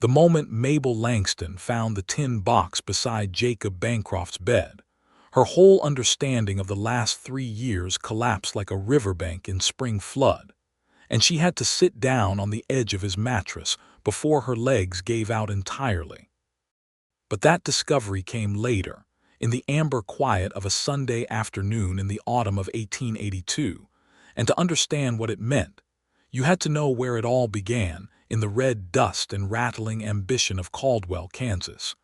The moment Mabel Langston found the tin box beside Jacob Bancroft's bed, her whole understanding of the last 3 years collapsed like a riverbank in spring flood, and she had to sit down on the edge of his mattress before her legs gave out entirely. But that discovery came later, in the amber quiet of a Sunday afternoon in the autumn of 1882, and to understand what it meant, you had to know where it all began, in the red dust and rattling ambition of Caldwell, Kansas,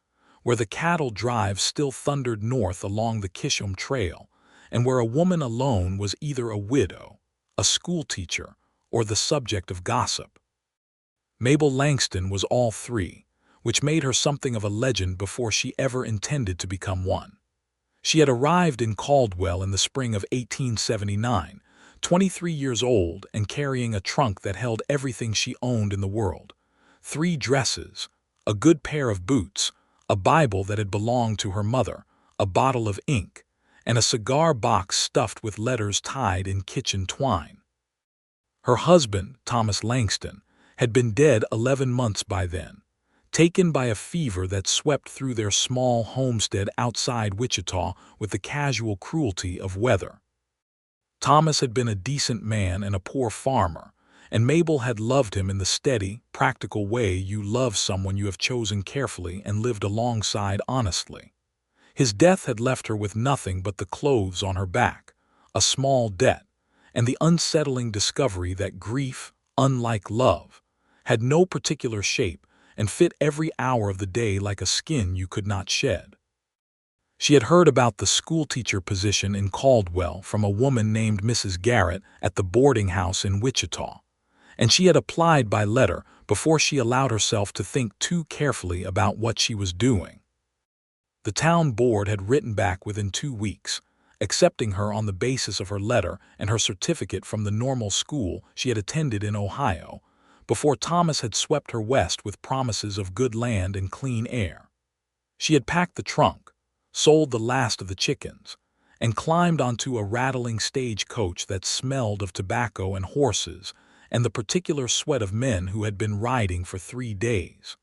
where the cattle drive still thundered north along the Kishom Trail, and where a woman alone was either a widow, a schoolteacher, or the subject of gossip. Mabel Langston was all three, which made her something of a legend before she ever intended to become one. She had arrived in Caldwell in the spring of 1879, 23 years old and carrying a trunk that held everything she owned in the world: 3 dresses, a good pair of boots, a Bible that had belonged to her mother, a bottle of ink, and a cigar box stuffed with letters tied in kitchen twine. Her husband, Thomas Langston, had been dead 11 months by then, taken by a fever that swept through their small homestead outside Wichita with the casual cruelty of weather. Thomas had been a decent man and a poor farmer, and Mabel had loved him in the steady, practical way you love someone you have chosen carefully and lived alongside honestly. His death had left her with nothing but the clothes on her back, a small debt, and the unsettling discovery that grief, unlike love, had no particular shape and fit every hour of the day like a skin you could not shed. She had heard about the schoolteacher position in Caldwell from a woman named Mrs. Garrett at the boarding house in Wichita, and she had applied by letter before she allowed herself to think too carefully about what she was doing. The town board had written back within 2 weeks, accepting her on the basis of her letter and her certificate from the normal school she had attended in Ohio, before Thomas had swept her west with promises of good land and clean air. She had packed the trunk, sold the last of the chickens, and climbed onto a rattling stagecoach that smelled of tobacco and horses and the particular sweat of men who had been riding for 3 days.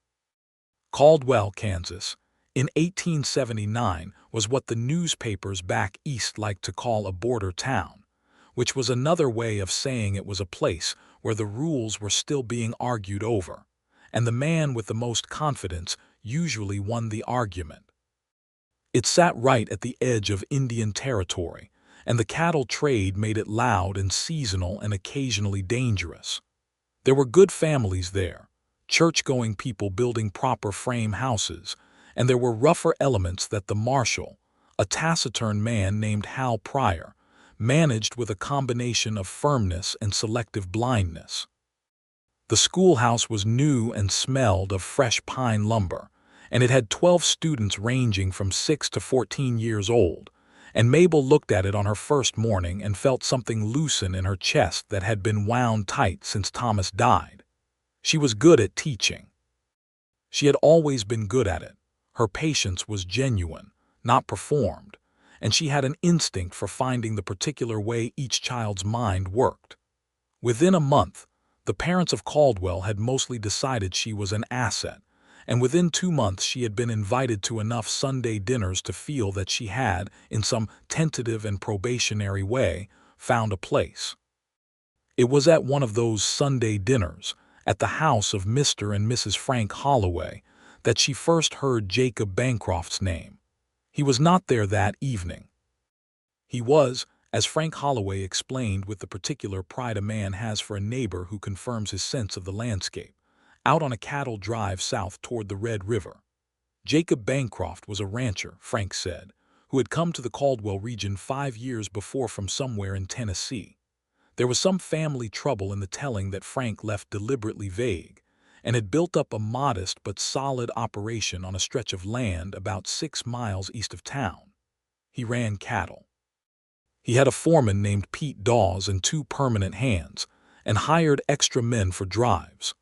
Caldwell, Kansas, in 1879 was what the newspapers back east liked to call a border town, which was another way of saying it was a place where the rules were still being argued over, and the man with the most confidence usually won the argument. It sat right at the edge of Indian Territory, and the cattle trade made it loud and seasonal and occasionally dangerous. There were good families there, church-going people building proper frame houses, and there were rougher elements that the marshal, a taciturn man named Hal Pryor, managed with a combination of firmness and selective blindness. The schoolhouse was new and smelled of fresh pine lumber, and it had 12 students ranging from 6 to 14 years old, and Mabel looked at it on her first morning and felt something loosen in her chest that had been wound tight since Thomas died. She was good at teaching. She had always been good at it. Her patience was genuine, not performed, and she had an instinct for finding the particular way each child's mind worked. Within a month, the parents of Caldwell had mostly decided she was an asset, and within 2 months she had been invited to enough Sunday dinners to feel that she had, in some tentative and probationary way, found a place. It was at one of those Sunday dinners, at the house of Mr. and Mrs. Frank Holloway, that she first heard Jacob Bancroft's name. He was not there that evening. He was, as Frank Holloway explained with the particular pride a man has for a neighbor who confirms his sense of the landscape, out on a cattle drive south toward the Red River. Jacob Bancroft was a rancher, Frank said, who had come to the Caldwell region 5 years before from somewhere in Tennessee. There was some family trouble in the telling that Frank left deliberately vague, and had built up a modest but solid operation on a stretch of land about 6 miles east of town. He ran cattle. He had a foreman named Pete Dawes and 2 permanent hands, and hired extra men for drives.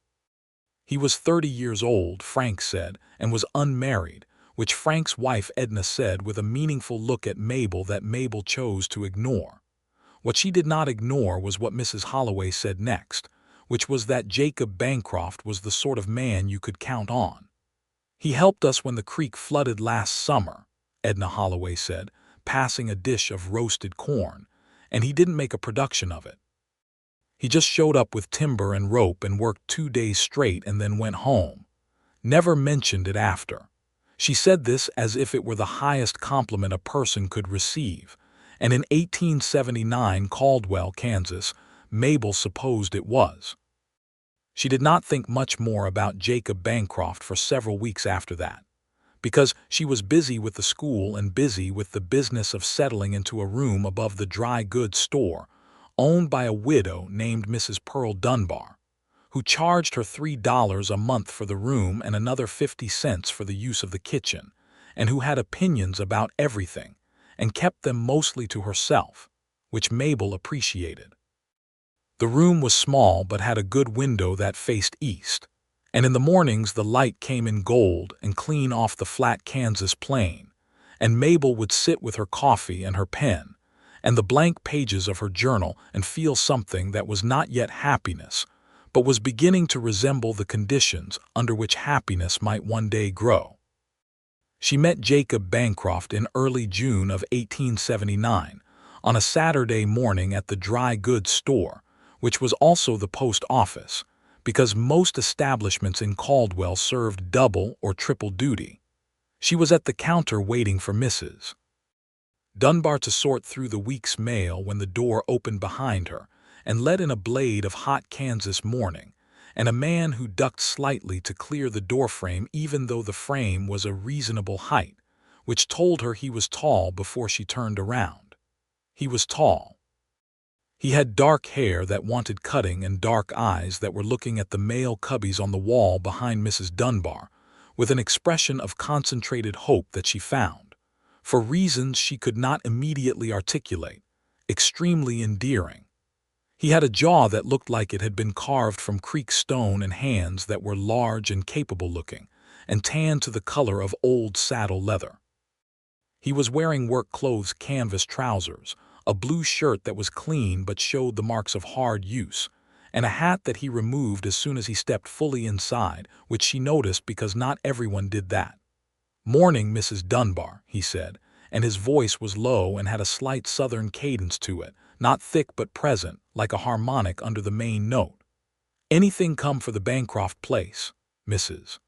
He was 30 years old, Frank said, and was unmarried, which Frank's wife Edna said with a meaningful look at Mabel that Mabel chose to ignore. What she did not ignore was what Mrs. Holloway said next, which was that Jacob Bancroft was the sort of man you could count on. "He helped us when the creek flooded last summer," Edna Holloway said, passing a dish of roasted corn, "and he didn't make a production of it. He just showed up with timber and rope and worked 2 days straight and then went home. Never mentioned it after." She said this as if it were the highest compliment a person could receive, and in 1879 Caldwell, Kansas, Mabel supposed it was. She did not think much more about Jacob Bancroft for several weeks after that, because she was busy with the school and busy with the business of settling into a room above the dry goods store, owned by a widow named Mrs. Pearl Dunbar, who charged her $3 a month for the room and another 50 cents for the use of the kitchen, and who had opinions about everything, and kept them mostly to herself, which Mabel appreciated. The room was small but had a good window that faced east, and in the mornings the light came in gold and clean off the flat Kansas plain, and Mabel would sit with her coffee and her pen, and the blank pages of her journal and feel something that was not yet happiness, but was beginning to resemble the conditions under which happiness might one day grow. She met Jacob Bancroft in early June of 1879 on a Saturday morning at the dry goods store, which was also the post office, because most establishments in Caldwell served double or triple duty. She was at the counter waiting for Mrs. Dunbar to sort through the week's mail when the door opened behind her and let in a blade of hot Kansas morning, and a man who ducked slightly to clear the doorframe even though the frame was a reasonable height, which told her he was tall before she turned around. He was tall. He had dark hair that wanted cutting and dark eyes that were looking at the mail cubbies on the wall behind Mrs. Dunbar with an expression of concentrated hope that she found, for reasons she could not immediately articulate, extremely endearing. He had a jaw that looked like it had been carved from creek stone and hands that were large and capable-looking, and tanned to the color of old saddle leather. He was wearing work clothes, canvas trousers, a blue shirt that was clean but showed the marks of hard use, and a hat that he removed as soon as he stepped fully inside, which she noticed because not everyone did that. "Morning, Mrs. Dunbar," he said, and his voice was low and had a slight southern cadence to it, not thick but present, like a harmonic under the main note. "Anything come for the Bancroft place, Mrs.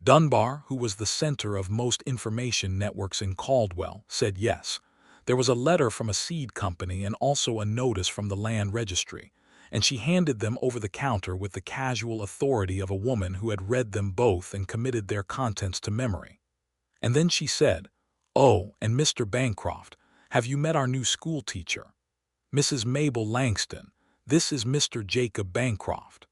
Dunbar?" Who was the center of most information networks in Caldwell, said yes. There was a letter from a seed company and also a notice from the land registry, and she handed them over the counter with the casual authority of a woman who had read them both and committed their contents to memory. And then she said, "Oh, and Mr. Bancroft, have you met our new school teacher? Mrs. Mabel Langston. This is Mr. Jacob Bancroft."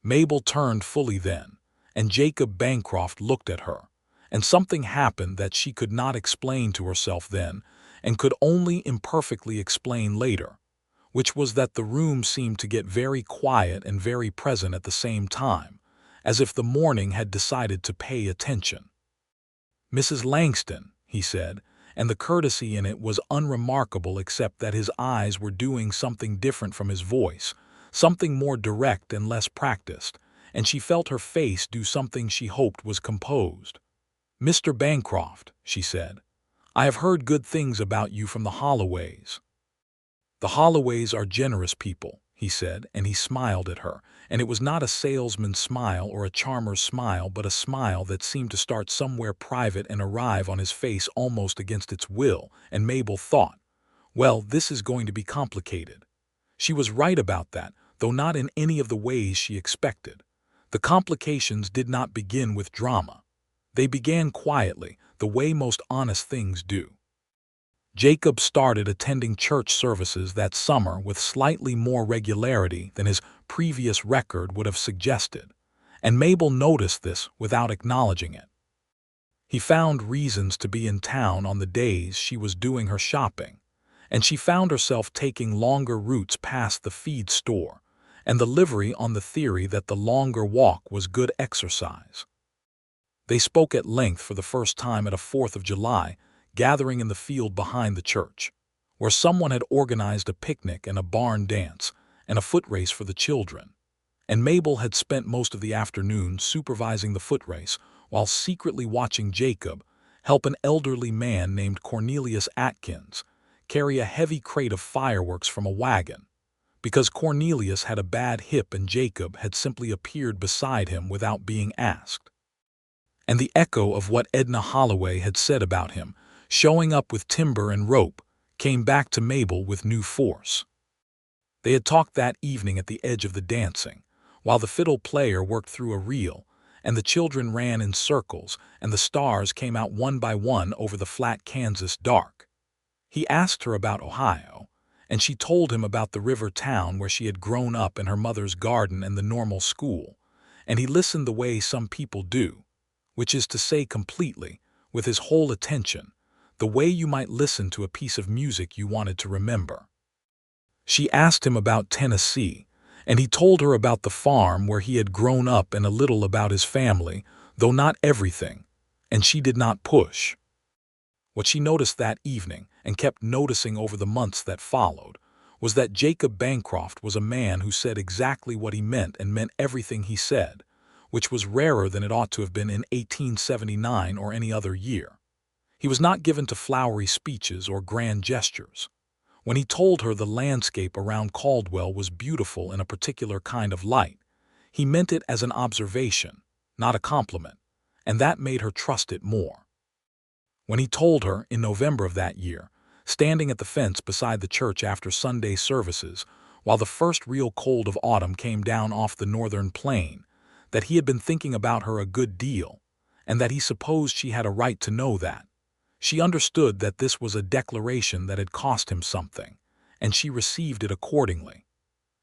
Mabel turned fully then, and Jacob Bancroft looked at her, and something happened that she could not explain to herself then, and could only imperfectly explain later, which was that the room seemed to get very quiet and very present at the same time, as if the morning had decided to pay attention. "Mrs. Langston," he said, and the courtesy in it was unremarkable except that his eyes were doing something different from his voice, something more direct and less practiced, and she felt her face do something she hoped was composed. "Mr. Bancroft," she said, "I have heard good things about you from the Holloways." "The Holloways are generous people," he said, and he smiled at her, and it was not a salesman's smile or a charmer's smile, but a smile that seemed to start somewhere private and arrive on his face almost against its will, and Mabel thought, well, this is going to be complicated. She was right about that, though not in any of the ways she expected. The complications did not begin with drama. They began quietly, the way most honest things do. Jacob started attending church services that summer with slightly more regularity than his previous record would have suggested, and Mabel noticed this without acknowledging it. He found reasons to be in town on the days she was doing her shopping, and she found herself taking longer routes past the feed store and the livery on the theory that the longer walk was good exercise. They spoke at length for the first time at a 4th of July gathering in the field behind the church, where someone had organized a picnic and a barn dance, and a foot race for the children. And Mabel had spent most of the afternoon supervising the foot race while secretly watching Jacob help an elderly man named Cornelius Atkins carry a heavy crate of fireworks from a wagon, because Cornelius had a bad hip and Jacob had simply appeared beside him without being asked. And the echo of what Edna Holloway had said about him, showing up with timber and rope, came back to Mabel with new force. They had talked that evening at the edge of the dancing, while the fiddle player worked through a reel, and the children ran in circles, and the stars came out one by one over the flat Kansas dark. He asked her about Ohio, and she told him about the river town where she had grown up in her mother's garden and the normal school, and he listened the way some people do, which is to say completely, with his whole attention, the way you might listen to a piece of music you wanted to remember. She asked him about Tennessee, and he told her about the farm where he had grown up and a little about his family, though not everything, and she did not push. What she noticed that evening, and kept noticing over the months that followed, was that Jacob Bancroft was a man who said exactly what he meant and meant everything he said, which was rarer than it ought to have been in 1879 or any other year. He was not given to flowery speeches or grand gestures. When he told her the landscape around Caldwell was beautiful in a particular kind of light, he meant it as an observation, not a compliment, and that made her trust it more. When he told her, in November of that year, standing at the fence beside the church after Sunday services, while the first real cold of autumn came down off the northern plain, that he had been thinking about her a good deal, and that he supposed she had a right to know that, she understood that this was a declaration that had cost him something, and she received it accordingly.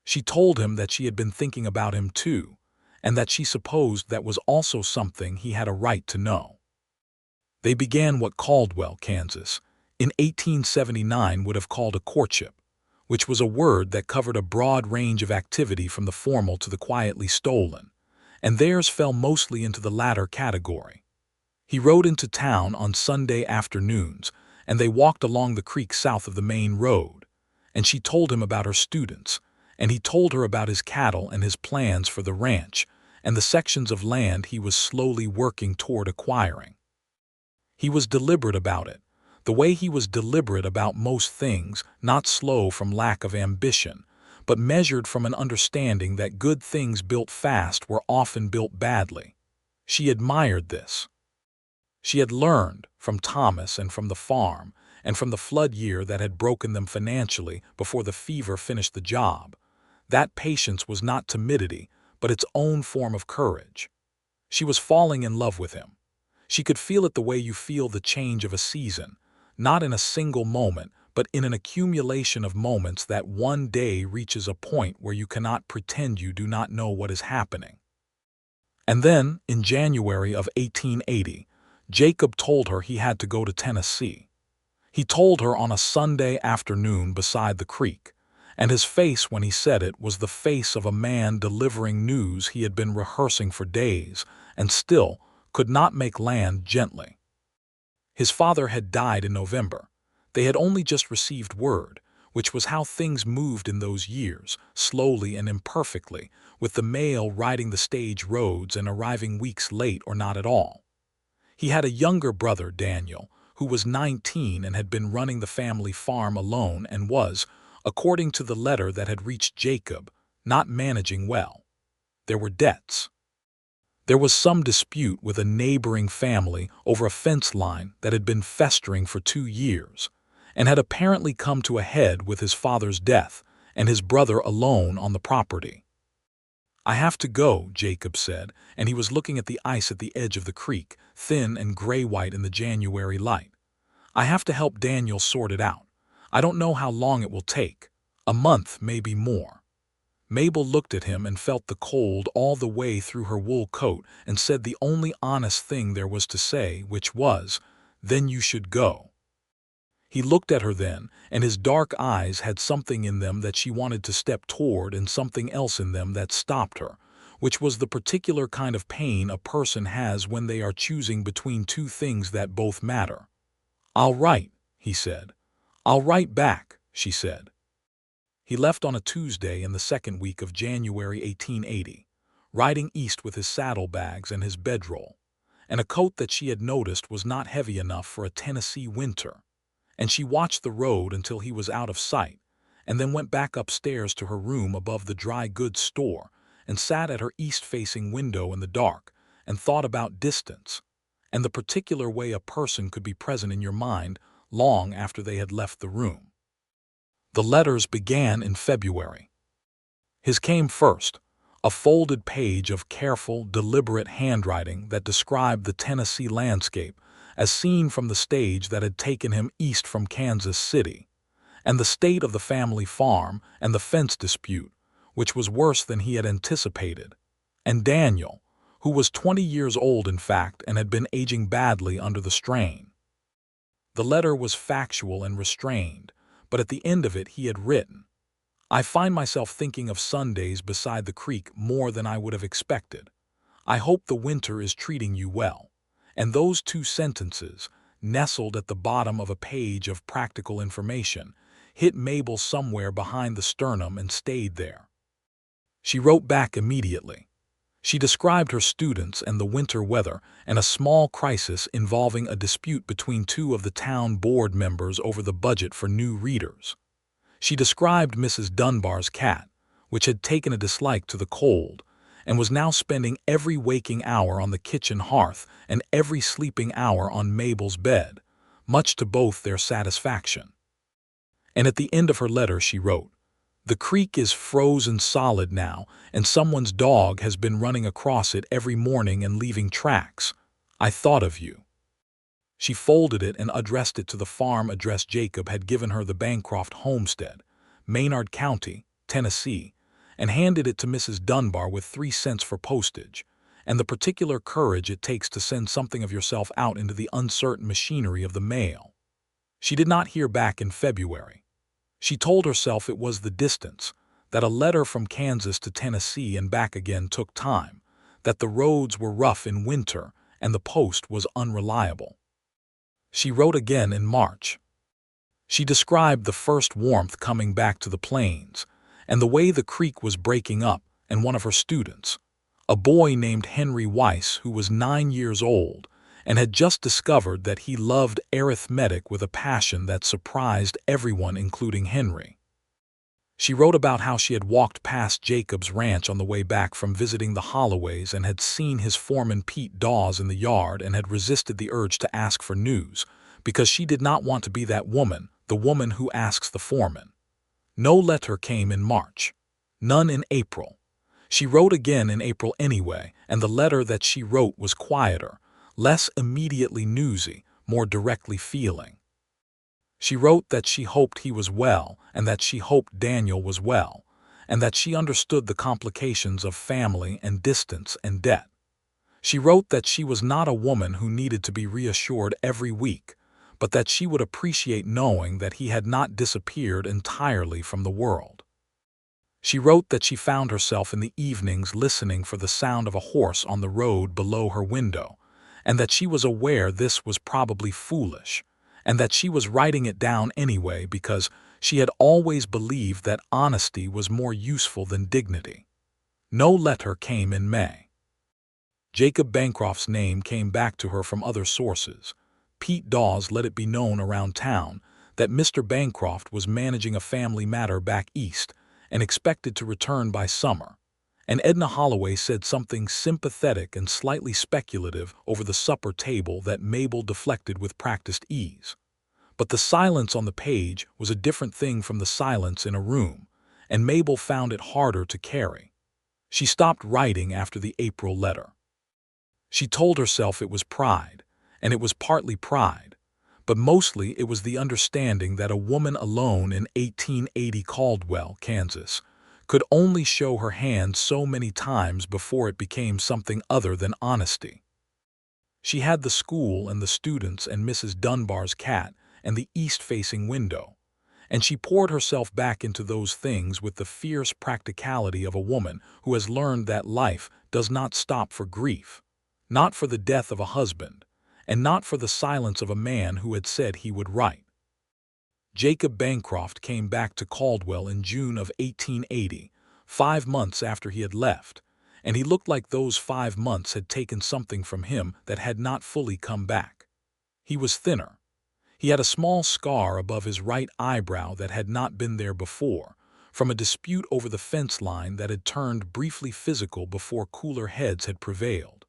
She told him that she had been thinking about him too, and that she supposed that was also something he had a right to know. They began what Caldwell, Kansas, in 1879 would have called a courtship, which was a word that covered a broad range of activity from the formal to the quietly stolen, and theirs fell mostly into the latter category. He rode into town on Sunday afternoons, and they walked along the creek south of the main road, and she told him about her students, and he told her about his cattle and his plans for the ranch and the sections of land he was slowly working toward acquiring. He was deliberate about it, the way he was deliberate about most things, not slow from lack of ambition, but measured from an understanding that good things built fast were often built badly. She admired this. She had learned, from Thomas and from the farm, and from the flood year that had broken them financially before the fever finished the job, that patience was not timidity, but its own form of courage. She was falling in love with him. She could feel it the way you feel the change of a season, not in a single moment, but in an accumulation of moments that one day reaches a point where you cannot pretend you do not know what is happening. And then, in January of 1880, Jacob told her he had to go to Tennessee. He told her on a Sunday afternoon beside the creek, and his face when he said it was the face of a man delivering news he had been rehearsing for days and still could not make land gently. His father had died in November. They had only just received word, which was how things moved in those years, slowly and imperfectly, with the mail riding the stage roads and arriving weeks late or not at all. He had a younger brother, Daniel, who was 19 and had been running the family farm alone and was, according to the letter that had reached Jacob, not managing well. There were debts. There was some dispute with a neighboring family over a fence line that had been festering for 2 years, and had apparently come to a head with his father's death and his brother alone on the property. "I have to go," Jacob said, and he was looking at the ice at the edge of the creek, thin and gray-white in the January light. "I have to help Daniel sort it out. I don't know how long it will take. A month, maybe more." Mabel looked at him and felt the cold all the way through her wool coat and said the only honest thing there was to say, which was, "Then you should go." He looked at her then, and his dark eyes had something in them that she wanted to step toward and something else in them that stopped her, which was the particular kind of pain a person has when they are choosing between two things that both matter. "I'll write," he said. "I'll write back," she said. He left on a Tuesday in the second week of January 1880, riding east with his saddlebags and his bedroll, and a coat that she had noticed was not heavy enough for a Tennessee winter, and she watched the road until he was out of sight, and then went back upstairs to her room above the dry goods store and sat at her east-facing window in the dark and thought about distance and the particular way a person could be present in your mind long after they had left the room. The letters began in February. His came first, a folded page of careful, deliberate handwriting that described the Tennessee landscape as seen from the stage that had taken him east from Kansas City, and the state of the family farm and the fence dispute, which was worse than he had anticipated, and Daniel, who was 20 years old in fact and had been aging badly under the strain. The letter was factual and restrained, but at the end of it he had written, "I find myself thinking of Sundays beside the creek more than I would have expected. I hope the winter is treating you well." And those two sentences, nestled at the bottom of a page of practical information, hit Mabel somewhere behind the sternum and stayed there. She wrote back immediately. She described her students and the winter weather and a small crisis involving a dispute between two of the town board members over the budget for new readers. She described Mrs. Dunbar's cat, which had taken a dislike to the cold, and was now spending every waking hour on the kitchen hearth and every sleeping hour on Mabel's bed, much to both their satisfaction. And at the end of her letter she wrote, "The creek is frozen solid now, and someone's dog has been running across it every morning and leaving tracks. I thought of you." She folded it and addressed it to the farm address Jacob had given her, the Bancroft homestead, Maynard County, Tennessee, and handed it to Mrs. Dunbar with 3 cents for postage, and the particular courage it takes to send something of yourself out into the uncertain machinery of the mail. She did not hear back in February. She told herself it was the distance, that a letter from Kansas to Tennessee and back again took time, that the roads were rough in winter and the post was unreliable. She wrote again in March. She described the first warmth coming back to the plains, and the way the creek was breaking up, and one of her students, a boy named Henry Weiss, who was 9 years old, and had just discovered that he loved arithmetic with a passion that surprised everyone, including Henry. She wrote about how she had walked past Jacob's ranch on the way back from visiting the Holloways and had seen his foreman Pete Dawes in the yard and had resisted the urge to ask for news, because she did not want to be that woman, the woman who asks the foreman. No letter came in March. None in April. She wrote again in April anyway, and the letter that she wrote was quieter, less immediately newsy, more directly feeling. She wrote that she hoped he was well, and that she hoped Daniel was well, and that she understood the complications of family and distance and debt. She wrote that she was not a woman who needed to be reassured every week, but that she would appreciate knowing that he had not disappeared entirely from the world. She wrote that she found herself in the evenings listening for the sound of a horse on the road below her window, and that she was aware this was probably foolish, and that she was writing it down anyway because she had always believed that honesty was more useful than dignity. No letter came in May. Jacob Bancroft's name came back to her from other sources. Pete Dawes let it be known around town that Mr. Bancroft was managing a family matter back east and expected to return by summer, and Edna Holloway said something sympathetic and slightly speculative over the supper table that Mabel deflected with practiced ease. But the silence on the page was a different thing from the silence in a room, and Mabel found it harder to carry. She stopped writing after the April letter. She told herself it was pride, and it was partly pride, but mostly it was the understanding that a woman alone in 1880 Caldwell, Kansas, could only show her hand so many times before it became something other than honesty. She had the school and the students and Mrs. Dunbar's cat and the east-facing window, and she poured herself back into those things with the fierce practicality of a woman who has learned that life does not stop for grief, not for the death of a husband, and not for the silence of a man who had said he would write. Jacob Bancroft came back to Caldwell in June of 1880, 5 months after he had left, and he looked like those 5 months had taken something from him that had not fully come back. He was thinner. He had a small scar above his right eyebrow that had not been there before, from a dispute over the fence line that had turned briefly physical before cooler heads had prevailed.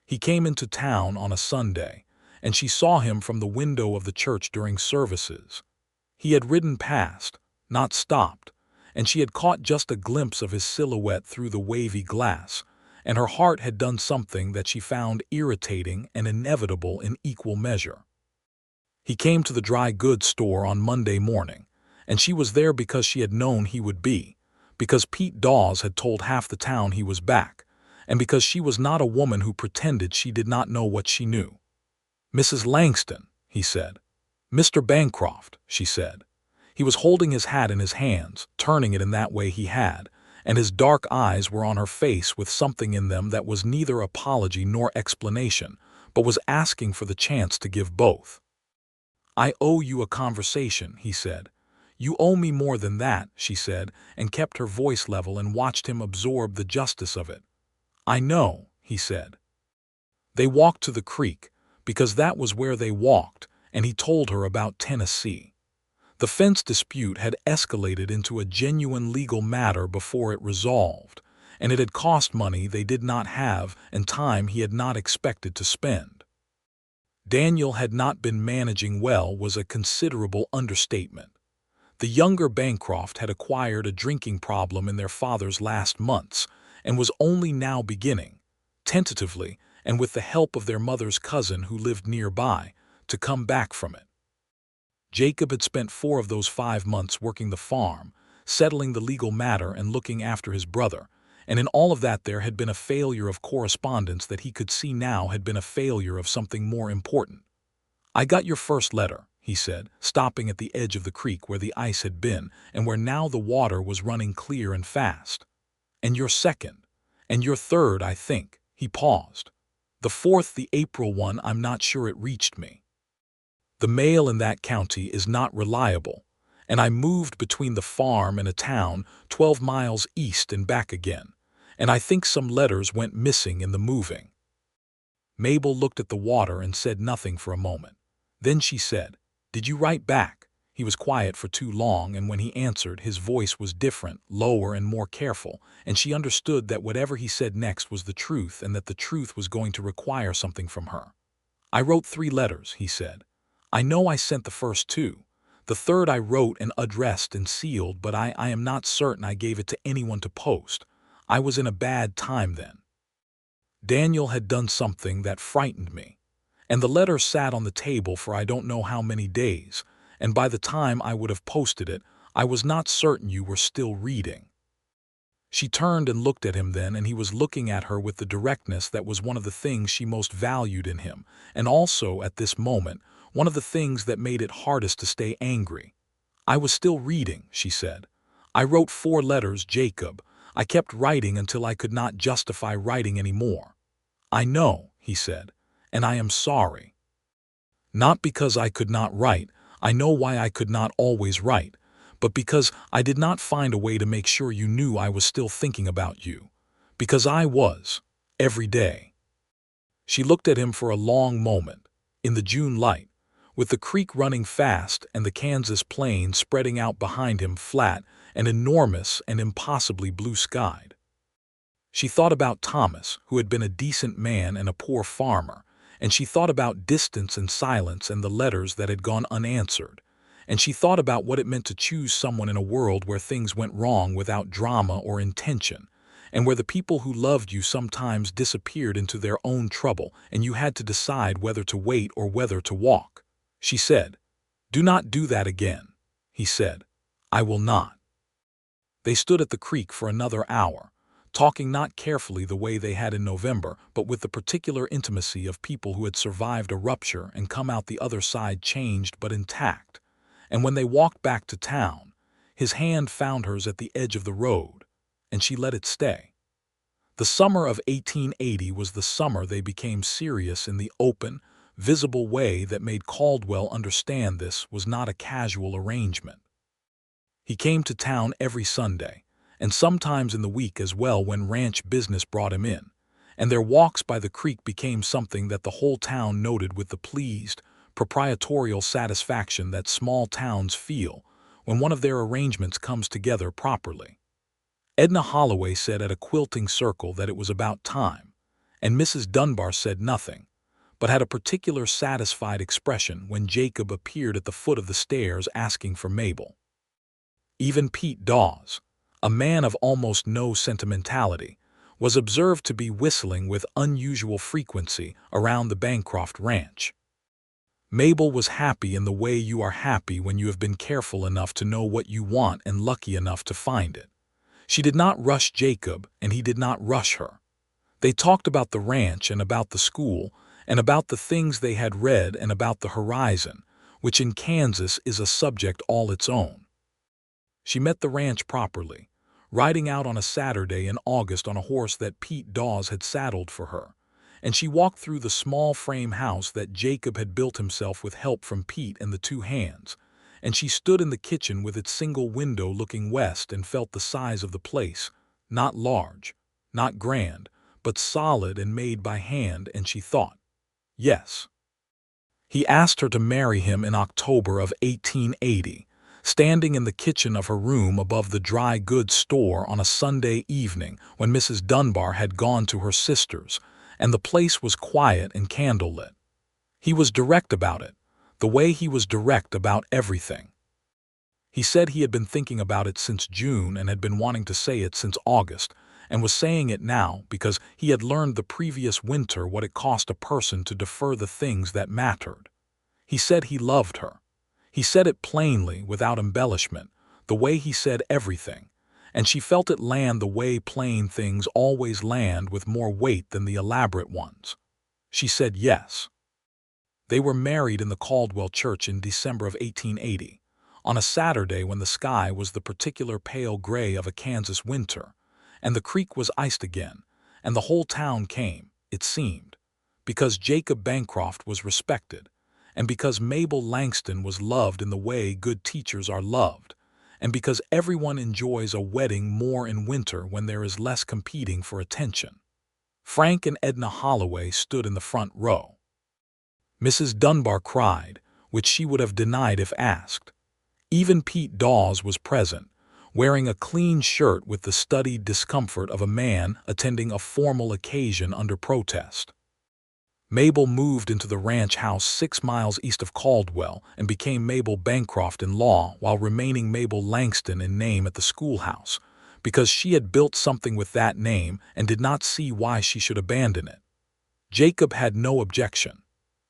He came into town on a Sunday, and she saw him from the window of the church during services. He had ridden past, not stopped, and she had caught just a glimpse of his silhouette through the wavy glass, and her heart had done something that she found irritating and inevitable in equal measure. He came to the dry goods store on Monday morning, and she was there because she had known he would be, because Pete Dawes had told half the town he was back, and because she was not a woman who pretended she did not know what she knew. "Mrs. Langston," he said. "Mr. Bancroft," she said. He was holding his hat in his hands, turning it in that way he had, and his dark eyes were on her face with something in them that was neither apology nor explanation, but was asking for the chance to give both. "I owe you a conversation," he said. "You owe me more than that," she said, and kept her voice level and watched him absorb the justice of it. "I know," he said. They walked to the creek, because that was where they walked, and he told her about Tennessee. The fence dispute had escalated into a genuine legal matter before it resolved, and it had cost money they did not have and time he had not expected to spend. Daniel had not been managing well was a considerable understatement. The younger Bancroft had acquired a drinking problem in their father's last months and was only now beginning, tentatively and with the help of their mother's cousin who lived nearby, to come back from it. Jacob had spent 4 of those 5 months working the farm, settling the legal matter and looking after his brother, and in all of that there had been a failure of correspondence that he could see now had been a failure of something more important. "I got your first letter," he said, stopping at the edge of the creek where the ice had been and where now the water was running clear and fast. "And your second. And your third, I think." He paused. "The fourth, the April one, I'm not sure it reached me. The mail in that county is not reliable, and I moved between the farm and a town 12 miles east and back again, and I think some letters went missing in the moving." Mabel looked at the water and said nothing for a moment. Then she said, "Did you write back?" He was quiet for too long, and when he answered, his voice was different, lower and more careful, and she understood that whatever he said next was the truth and that the truth was going to require something from her. "I wrote 3 letters," he said. "I know I sent the first 2. The third I wrote and addressed and sealed, but I am not certain I gave it to anyone to post. I was in a bad time then. Daniel had done something that frightened me, and the letter sat on the table for I don't know how many days, and by the time I would have posted it, I was not certain you were still reading." She turned and looked at him then, and he was looking at her with the directness that was one of the things she most valued in him, and also, at this moment, one of the things that made it hardest to stay angry. "I was still reading," she said. "I wrote 4 letters, Jacob. I kept writing until I could not justify writing any more." "I know," he said, "and I am sorry. Not because I could not write, I know why I could not always write, but because I did not find a way to make sure you knew I was still thinking about you. Because I was, every day." She looked at him for a long moment, in the June light, with the creek running fast and the Kansas plain spreading out behind him flat and enormous and impossibly blue-skied. She thought about Thomas, who had been a decent man and a poor farmer, and she thought about distance and silence and the letters that had gone unanswered, and she thought about what it meant to choose someone in a world where things went wrong without drama or intention, and where the people who loved you sometimes disappeared into their own trouble and you had to decide whether to wait or whether to walk. She said, "Do not do that again." He said, "I will not." They stood at the creek for another hour, talking not carefully the way they had in November, but with the particular intimacy of people who had survived a rupture and come out the other side changed but intact. And when they walked back to town, his hand found hers at the edge of the road, and she let it stay. The summer of 1880 was the summer they became serious in the open, visible way that made Caldwell understand this was not a casual arrangement. He came to town every Sunday, and sometimes in the week as well when ranch business brought him in, and their walks by the creek became something that the whole town noted with the pleased, proprietorial satisfaction that small towns feel when one of their arrangements comes together properly. Edna Holloway said at a quilting circle that it was about time, and Mrs. Dunbar said nothing, but had a particular satisfied expression when Jacob appeared at the foot of the stairs asking for Mabel. Even Pete Dawes, a man of almost no sentimentality, was observed to be whistling with unusual frequency around the Bancroft ranch. Mabel was happy in the way you are happy when you have been careful enough to know what you want and lucky enough to find it. She did not rush Jacob, and he did not rush her. They talked about the ranch and about the school, and about the things they had read and about the horizon, which in Kansas is a subject all its own. She met the ranch properly, riding out on a Saturday in August on a horse that Pete Dawes had saddled for her, and she walked through the small frame house that Jacob had built himself with help from Pete and the two hands, and she stood in the kitchen with its single window looking west and felt the size of the place, not large, not grand, but solid and made by hand, and she thought, yes. He asked her to marry him in October of 1880, standing in the kitchen of her room above the dry goods store on a Sunday evening when Mrs. Dunbar had gone to her sister's, and the place was quiet and candlelit. He was direct about it, the way he was direct about everything. He said he had been thinking about it since June and had been wanting to say it since August, and was saying it now because he had learned the previous winter what it cost a person to defer the things that mattered. He said he loved her. He said it plainly, without embellishment, the way he said everything, and she felt it land the way plain things always land, with more weight than the elaborate ones. She said yes. They were married in the Caldwell church in December of 1880, on a Saturday when the sky was the particular pale gray of a Kansas winter, and the creek was iced again, and the whole town came, it seemed, because Jacob Bancroft was respected, and because Mabel Langston was loved in the way good teachers are loved, and because everyone enjoys a wedding more in winter when there is less competing for attention. Frank and Edna Holloway stood in the front row. Mrs. Dunbar cried, which she would have denied if asked. Even Pete Dawes was present, wearing a clean shirt with the studied discomfort of a man attending a formal occasion under protest. Mabel moved into the ranch house 6 miles east of Caldwell and became Mabel Bancroft in law while remaining Mabel Langston in name at the schoolhouse, because she had built something with that name and did not see why she should abandon it. Jacob had no objection.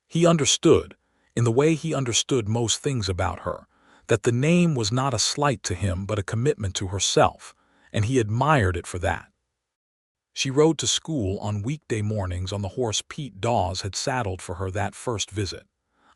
He understood, in the way he understood most things about her, that the name was not a slight to him but a commitment to herself, and he admired it for that. She rode to school on weekday mornings on the horse Pete Dawes had saddled for her that first visit,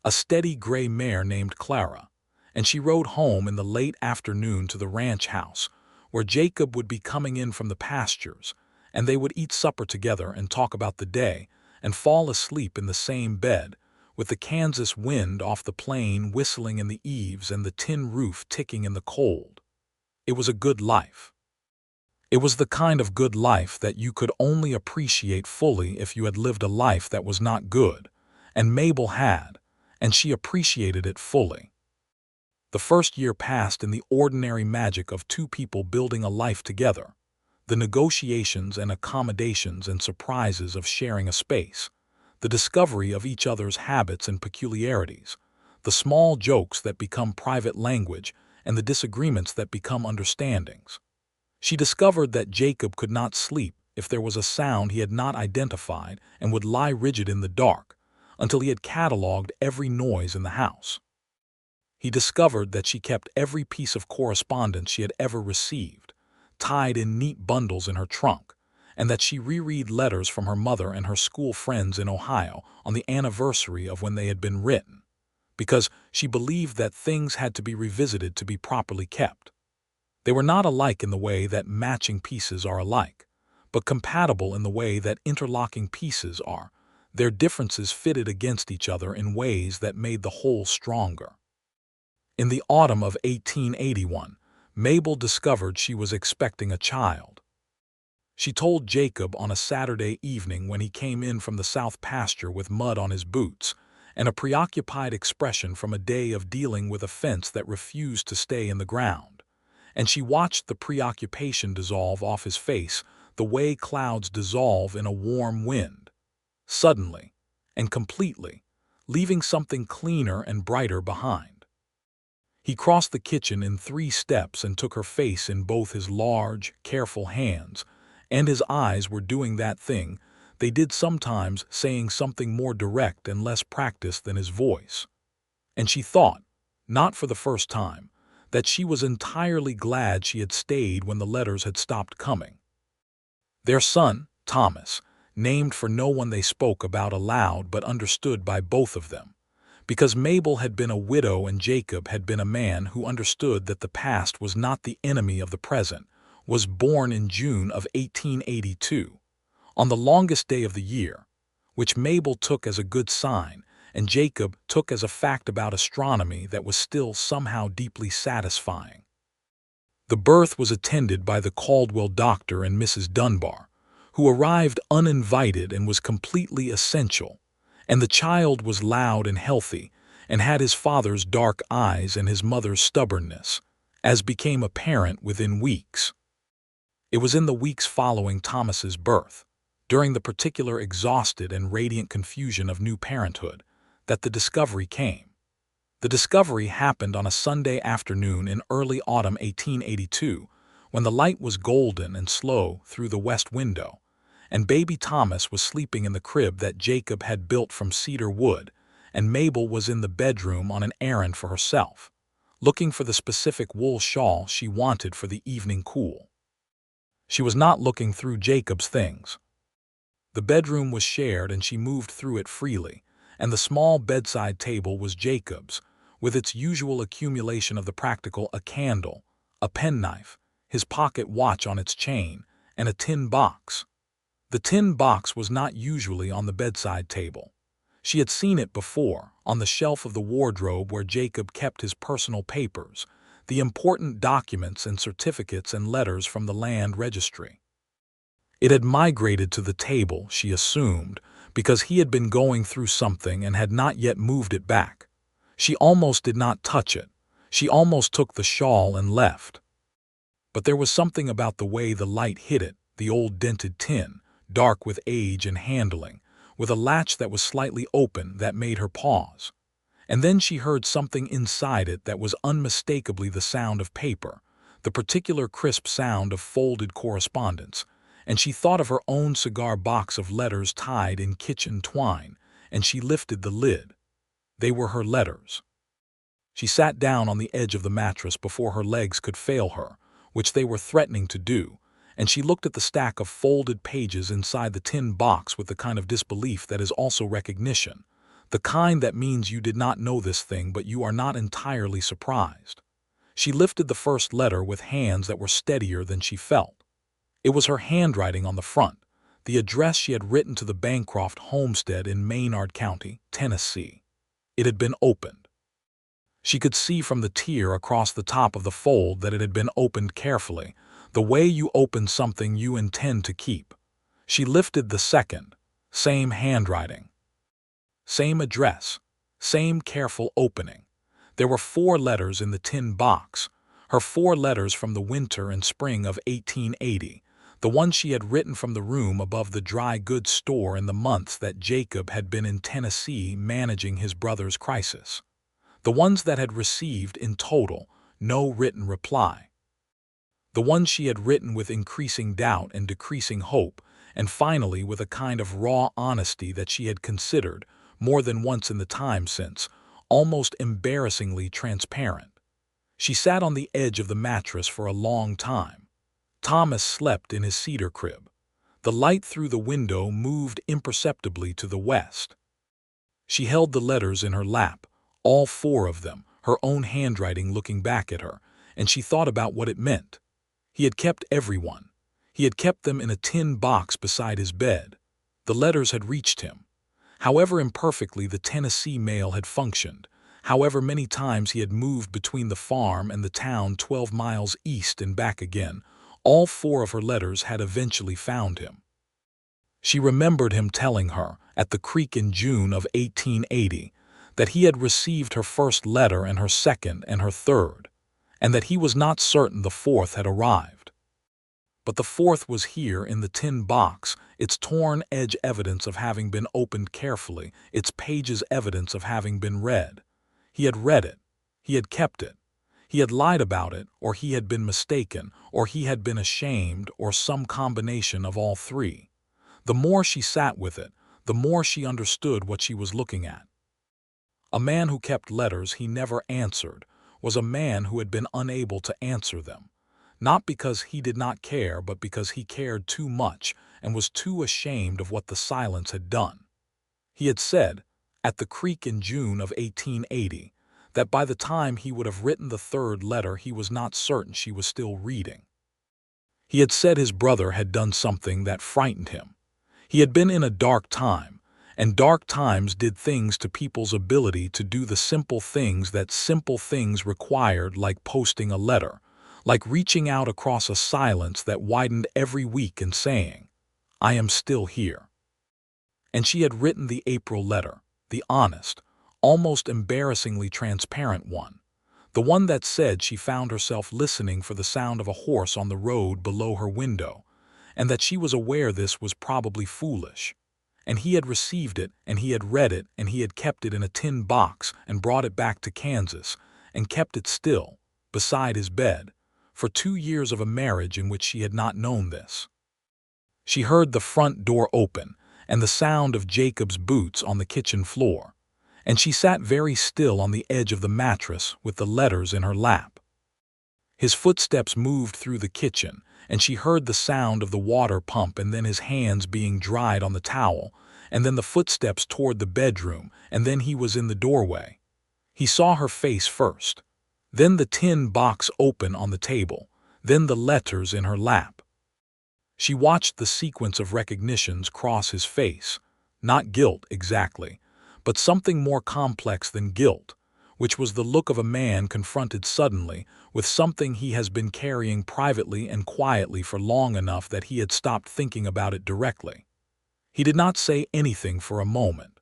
a steady gray mare named Clara, and she rode home in the late afternoon to the ranch house, where Jacob would be coming in from the pastures, and they would eat supper together and talk about the day and fall asleep in the same bed, with the Kansas wind off the plain whistling in the eaves and the tin roof ticking in the cold. It was a good life. It was the kind of good life that you could only appreciate fully if you had lived a life that was not good, and Mabel had, and she appreciated it fully. The first year passed in the ordinary magic of two people building a life together, the negotiations and accommodations and surprises of sharing a space, the discovery of each other's habits and peculiarities, the small jokes that become private language and the disagreements that become understandings. She discovered that Jacob could not sleep if there was a sound he had not identified and would lie rigid in the dark until he had catalogued every noise in the house. He discovered that she kept every piece of correspondence she had ever received, tied in neat bundles in her trunk, and that she reread letters from her mother and her school friends in Ohio on the anniversary of when they had been written, because she believed that things had to be revisited to be properly kept. They were not alike in the way that matching pieces are alike, but compatible in the way that interlocking pieces are, Their differences fitted against each other in ways that made the whole stronger. In the autumn of 1881, Mabel discovered she was expecting a child. She told Jacob on a Saturday evening when he came in from the south pasture with mud on his boots and a preoccupied expression from a day of dealing with a fence that refused to stay in the ground. And she watched the preoccupation dissolve off his face the way clouds dissolve in a warm wind, suddenly and completely, leaving something cleaner and brighter behind. He crossed the kitchen in 3 steps and took her face in both his large, careful hands, and his eyes were doing that thing they did sometimes, saying something more direct and less practiced than his voice. And she thought, not for the first time, that she was entirely glad she had stayed when the letters had stopped coming. Their son, Thomas, named for no one they spoke about aloud but understood by both of them, because Mabel had been a widow and Jacob had been a man who understood that the past was not the enemy of the present, was born in June of 1882, on the longest day of the year, which Mabel took as a good sign and Jacob took as a fact about astronomy that was still somehow deeply satisfying. The birth was attended by the Caldwell doctor and Mrs. Dunbar, who arrived uninvited and was completely essential, and the child was loud and healthy and had his father's dark eyes and his mother's stubbornness, as became apparent within weeks. It was in the weeks following Thomas's birth, during the particular exhausted and radiant confusion of new parenthood, that the discovery came. The discovery happened on a Sunday afternoon in early autumn 1882, when the light was golden and slow through the west window, and baby Thomas was sleeping in the crib that Jacob had built from cedar wood, and Mabel was in the bedroom on an errand for herself, looking for the specific wool shawl she wanted for the evening cool. She was not looking through Jacob's things. The bedroom was shared and she moved through it freely, and the small bedside table was Jacob's, with its usual accumulation of the practical: a candle, a penknife, his pocket watch on its chain, and a tin box. The tin box was not usually on the bedside table. She had seen it before, on the shelf of the wardrobe where Jacob kept his personal papers, the important documents and certificates and letters from the land registry. It had migrated to the table, she assumed, because he had been going through something and had not yet moved it back. She almost did not touch it. She almost took the shawl and left. But there was something about the way the light hit it, the old dented tin, dark with age and handling, with a latch that was slightly open, that made her pause. And then she heard something inside it that was unmistakably the sound of paper, the particular crisp sound of folded correspondence, and she thought of her own cigar box of letters tied in kitchen twine, and she lifted the lid. They were her letters. She sat down on the edge of the mattress before her legs could fail her, which they were threatening to do, and she looked at the stack of folded pages inside the tin box with the kind of disbelief that is also recognition, the kind that means you did not know this thing but you are not entirely surprised. She lifted the first letter with hands that were steadier than she felt. It was her handwriting on the front, the address she had written to the Bancroft homestead in Maynard County, Tennessee. It had been opened. She could see from the tear across the top of the fold that it had been opened carefully, the way you open something you intend to keep. She lifted the second, same handwriting. Same address, same careful opening. There were 4 letters in the tin box, her 4 letters from the winter and spring of 1880, the ones she had written from the room above the dry goods store in the months that Jacob had been in Tennessee managing his brother's crisis, the ones that had received, in total, no written reply, the ones she had written with increasing doubt and decreasing hope, and finally with a kind of raw honesty that she had considered, more than once in the time since, almost embarrassingly transparent. She sat on the edge of the mattress for a long time. Thomas slept in his cedar crib. The light through the window moved imperceptibly to the west. She held the letters in her lap, all 4 of them, her own handwriting looking back at her, and she thought about what it meant. He had kept everyone. He had kept them in a tin box beside his bed. The letters had reached him. However imperfectly the Tennessee mail had functioned, however many times he had moved between the farm and the town 12 miles east and back again, all 4 of her letters had eventually found him. She remembered him telling her, at the creek in June of 1880, that he had received her first letter and her second and her third, and that he was not certain the 4th had arrived. But the 4th was here in the tin box, its torn edge evidence of having been opened carefully, its pages evidence of having been read. He had read it. He had kept it. He had lied about it, or he had been mistaken, or he had been ashamed, or some combination of all 3. The more she sat with it, the more she understood what she was looking at. A man who kept letters he never answered was a man who had been unable to answer them, not because he did not care, but because he cared too much and was too ashamed of what the silence had done. He had said, at the creek in June of 1880, that by the time he would have written the 3rd letter he was not certain she was still reading. He had said his brother had done something that frightened him. He had been in a dark time, and dark times did things to people's ability to do the simple things that simple things required, like posting a letter, like reaching out across a silence that widened every week and saying, "I am still here." And she had written the April letter, the honest, almost embarrassingly transparent one, the one that said she found herself listening for the sound of a horse on the road below her window, and that she was aware this was probably foolish. And he had received it, and he had read it, and he had kept it in a tin box and brought it back to Kansas, and kept it still, beside his bed, for 2 years of a marriage in which she had not known this. She heard the front door open, and the sound of Jacob's boots on the kitchen floor, and she sat very still on the edge of the mattress with the letters in her lap. His footsteps moved through the kitchen, and she heard the sound of the water pump and then his hands being dried on the towel, and then the footsteps toward the bedroom, and then he was in the doorway. He saw her face first, then the tin box open on the table, then the letters in her lap. She watched the sequence of recognitions cross his face, not guilt exactly, but something more complex than guilt, which was the look of a man confronted suddenly with something he has been carrying privately and quietly for long enough that he had stopped thinking about it directly. He did not say anything for a moment.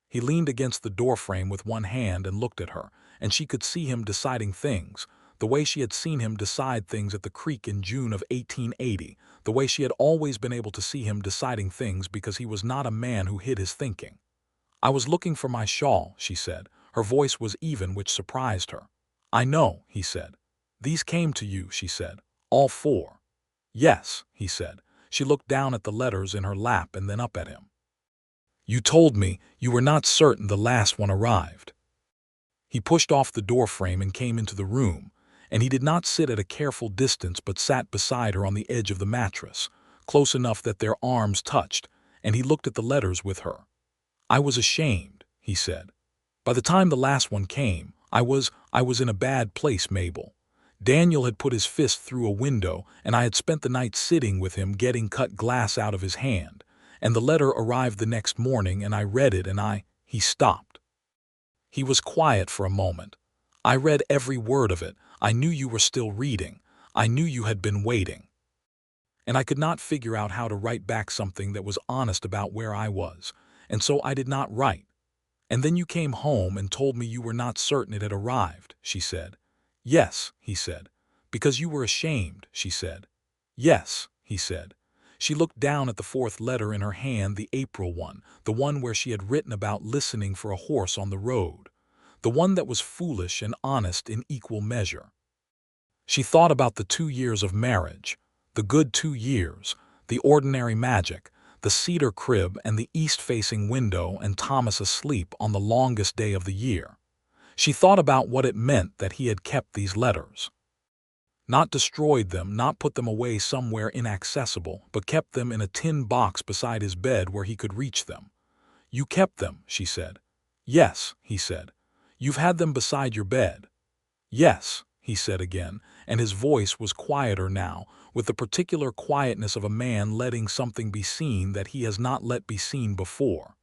He leaned against the doorframe with one hand and looked at her, and she could see him deciding things, the way she had seen him decide things at the creek in June of 1880, the way she had always been able to see him deciding things because he was not a man who hid his thinking. "I was looking for my shawl," she said. Her voice was even, which surprised her. "I know," he said. "These came to you," she said. "All 4. "Yes," he said. She looked down at the letters in her lap and then up at him. "You told me you were not certain the last one arrived." He pushed off the doorframe and came into the room, and he did not sit at a careful distance but sat beside her on the edge of the mattress, close enough that their arms touched, and he looked at the letters with her. "I was ashamed," he said. "By the time the last one came, I was in a bad place, Mabel. Daniel had put his fist through a window, and I had spent the night sitting with him getting cut glass out of his hand, and the letter arrived the next morning, and I read it, and He stopped. He was quiet for a moment. "I read every word of it. I knew you were still reading. I knew you had been waiting. And I could not figure out how to write back something that was honest about where I was, and so I did not write. And then you came home and told me you were not certain it had arrived," she said. "Yes," he said. "Because you were ashamed," she said. "Yes," he said. She looked down at the 4th letter in her hand, the April one, the one where she had written about listening for a horse on the road, the one that was foolish and honest in equal measure. She thought about the 2 years of marriage, the good 2 years, the ordinary magic, the cedar crib and the east-facing window and Thomas asleep on the longest day of the year. She thought about what it meant that he had kept these letters. Not destroyed them, not put them away somewhere inaccessible, but kept them in a tin box beside his bed where he could reach them. "You kept them," she said. "Yes," he said. "You've had them beside your bed." "Yes," he said again, and his voice was quieter now, with the particular quietness of a man letting something be seen that he has not let be seen before.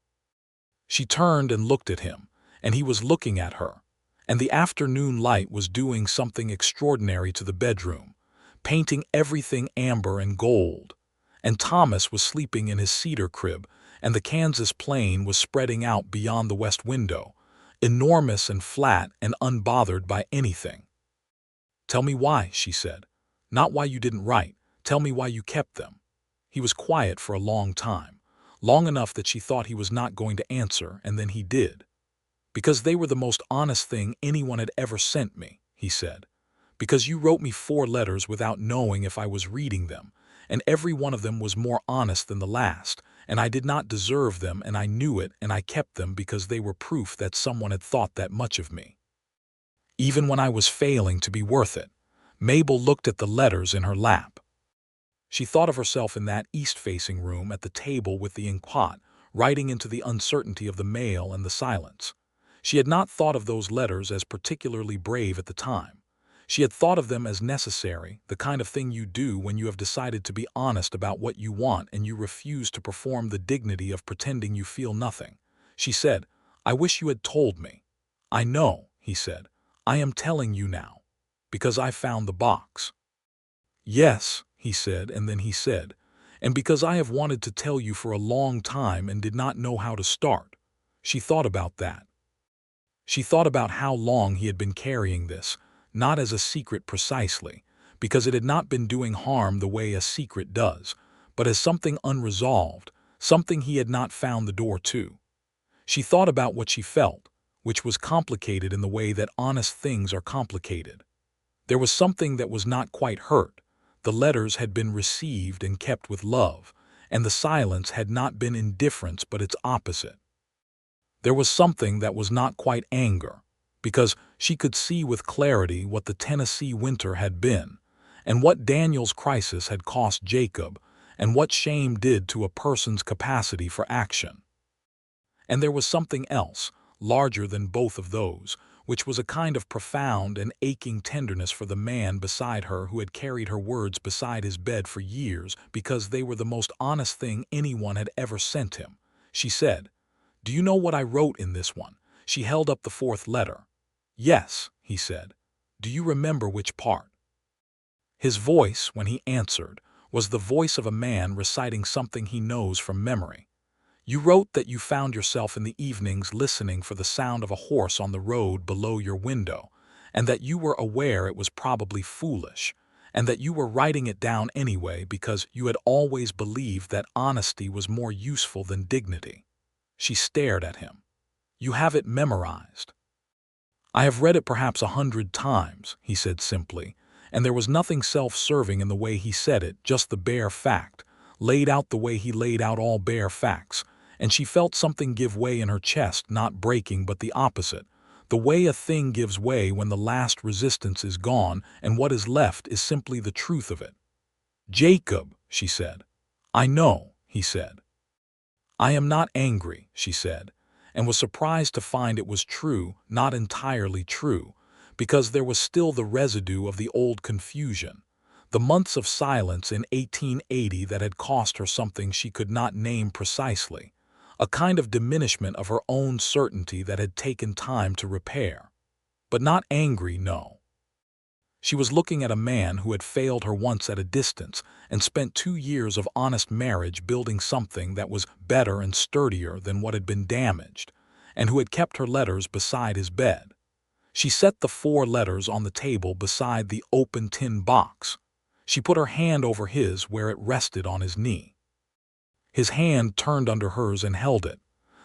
She turned and looked at him, and he was looking at her, and the afternoon light was doing something extraordinary to the bedroom, painting everything amber and gold. And Thomas was sleeping in his cedar crib, and the Kansas plain was spreading out beyond the west window, enormous and flat and unbothered by anything. "Tell me why," she said. "Not why you didn't write. Tell me why you kept them." He was quiet for a long time, long enough that she thought he was not going to answer, and then he did. "Because they were the most honest thing anyone had ever sent me," he said. "Because you wrote me 4 letters without knowing if I was reading them, and every one of them was more honest than the last, and I did not deserve them, and I knew it, and I kept them because they were proof that someone had thought that much of me. Even when I was failing to be worth it." Mabel looked at the letters in her lap. She thought of herself in that east-facing room at the table with the inkpot, writing into the uncertainty of the mail and the silence. She had not thought of those letters as particularly brave at the time. She had thought of them as necessary, the kind of thing you do when you have decided to be honest about what you want and you refuse to perform the dignity of pretending you feel nothing. She said, "I wish you had told me." "I know," he said. "I am telling you now. Because I found the box." "Yes," he said, and then he said, "and because I have wanted to tell you for a long time and did not know how to start." She thought about that. She thought about how long he had been carrying this, not as a secret precisely, because it had not been doing harm the way a secret does, but as something unresolved, something he had not found the door to. She thought about what she felt, which was complicated in the way that honest things are complicated. There was something that was not quite hurt. The letters had been received and kept with love, and the silence had not been indifference but its opposite. There was something that was not quite anger, because she could see with clarity what the Tennessee winter had been, and what Daniel's crisis had cost Jacob, and what shame did to a person's capacity for action. And there was something else, larger than both of those, which was a kind of profound and aching tenderness for the man beside her who had carried her words beside his bed for years because they were the most honest thing anyone had ever sent him. She said, "Do you know what I wrote in this one?" She held up the 4th letter. "Yes," he said. "Do you remember which part?" His voice, when he answered, was the voice of a man reciting something he knows from memory. "You wrote that you found yourself in the evenings listening for the sound of a horse on the road below your window, and that you were aware it was probably foolish, and that you were writing it down anyway because you had always believed that honesty was more useful than dignity." She stared at him. "You have it memorized." "I have read it perhaps 100 times," he said simply, and there was nothing self-serving in the way he said it, just the bare fact, laid out the way he laid out all bare facts, and she felt something give way in her chest, not breaking but the opposite, the way a thing gives way when the last resistance is gone and what is left is simply the truth of it. "Jacob," she said. "I know," he said. "I am not angry," she said, and was surprised to find it was true, not entirely true, because there was still the residue of the old confusion, the months of silence in 1880 that had cost her something she could not name precisely, a kind of diminishment of her own certainty that had taken time to repair. But not angry, no. She was looking at a man who had failed her once at a distance and spent 2 years of honest marriage building something that was better and sturdier than what had been damaged, and who had kept her letters beside his bed. She set the 4 letters on the table beside the open tin box. She put her hand over his where it rested on his knee. His hand turned under hers and held it.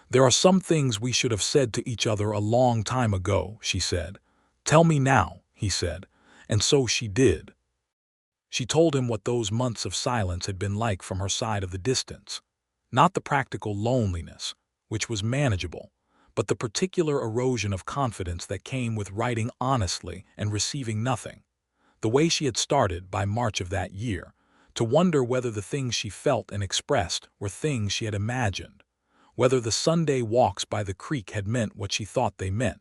"There are some things we should have said to each other a long time ago," she said. "Tell me now," he said, and so she did. She told him what those months of silence had been like from her side of the distance. Not the practical loneliness, which was manageable, but the particular erosion of confidence that came with writing honestly and receiving nothing. The way she had started, by March of that year, to wonder whether the things she felt and expressed were things she had imagined, whether the Sunday walks by the creek had meant what she thought they meant,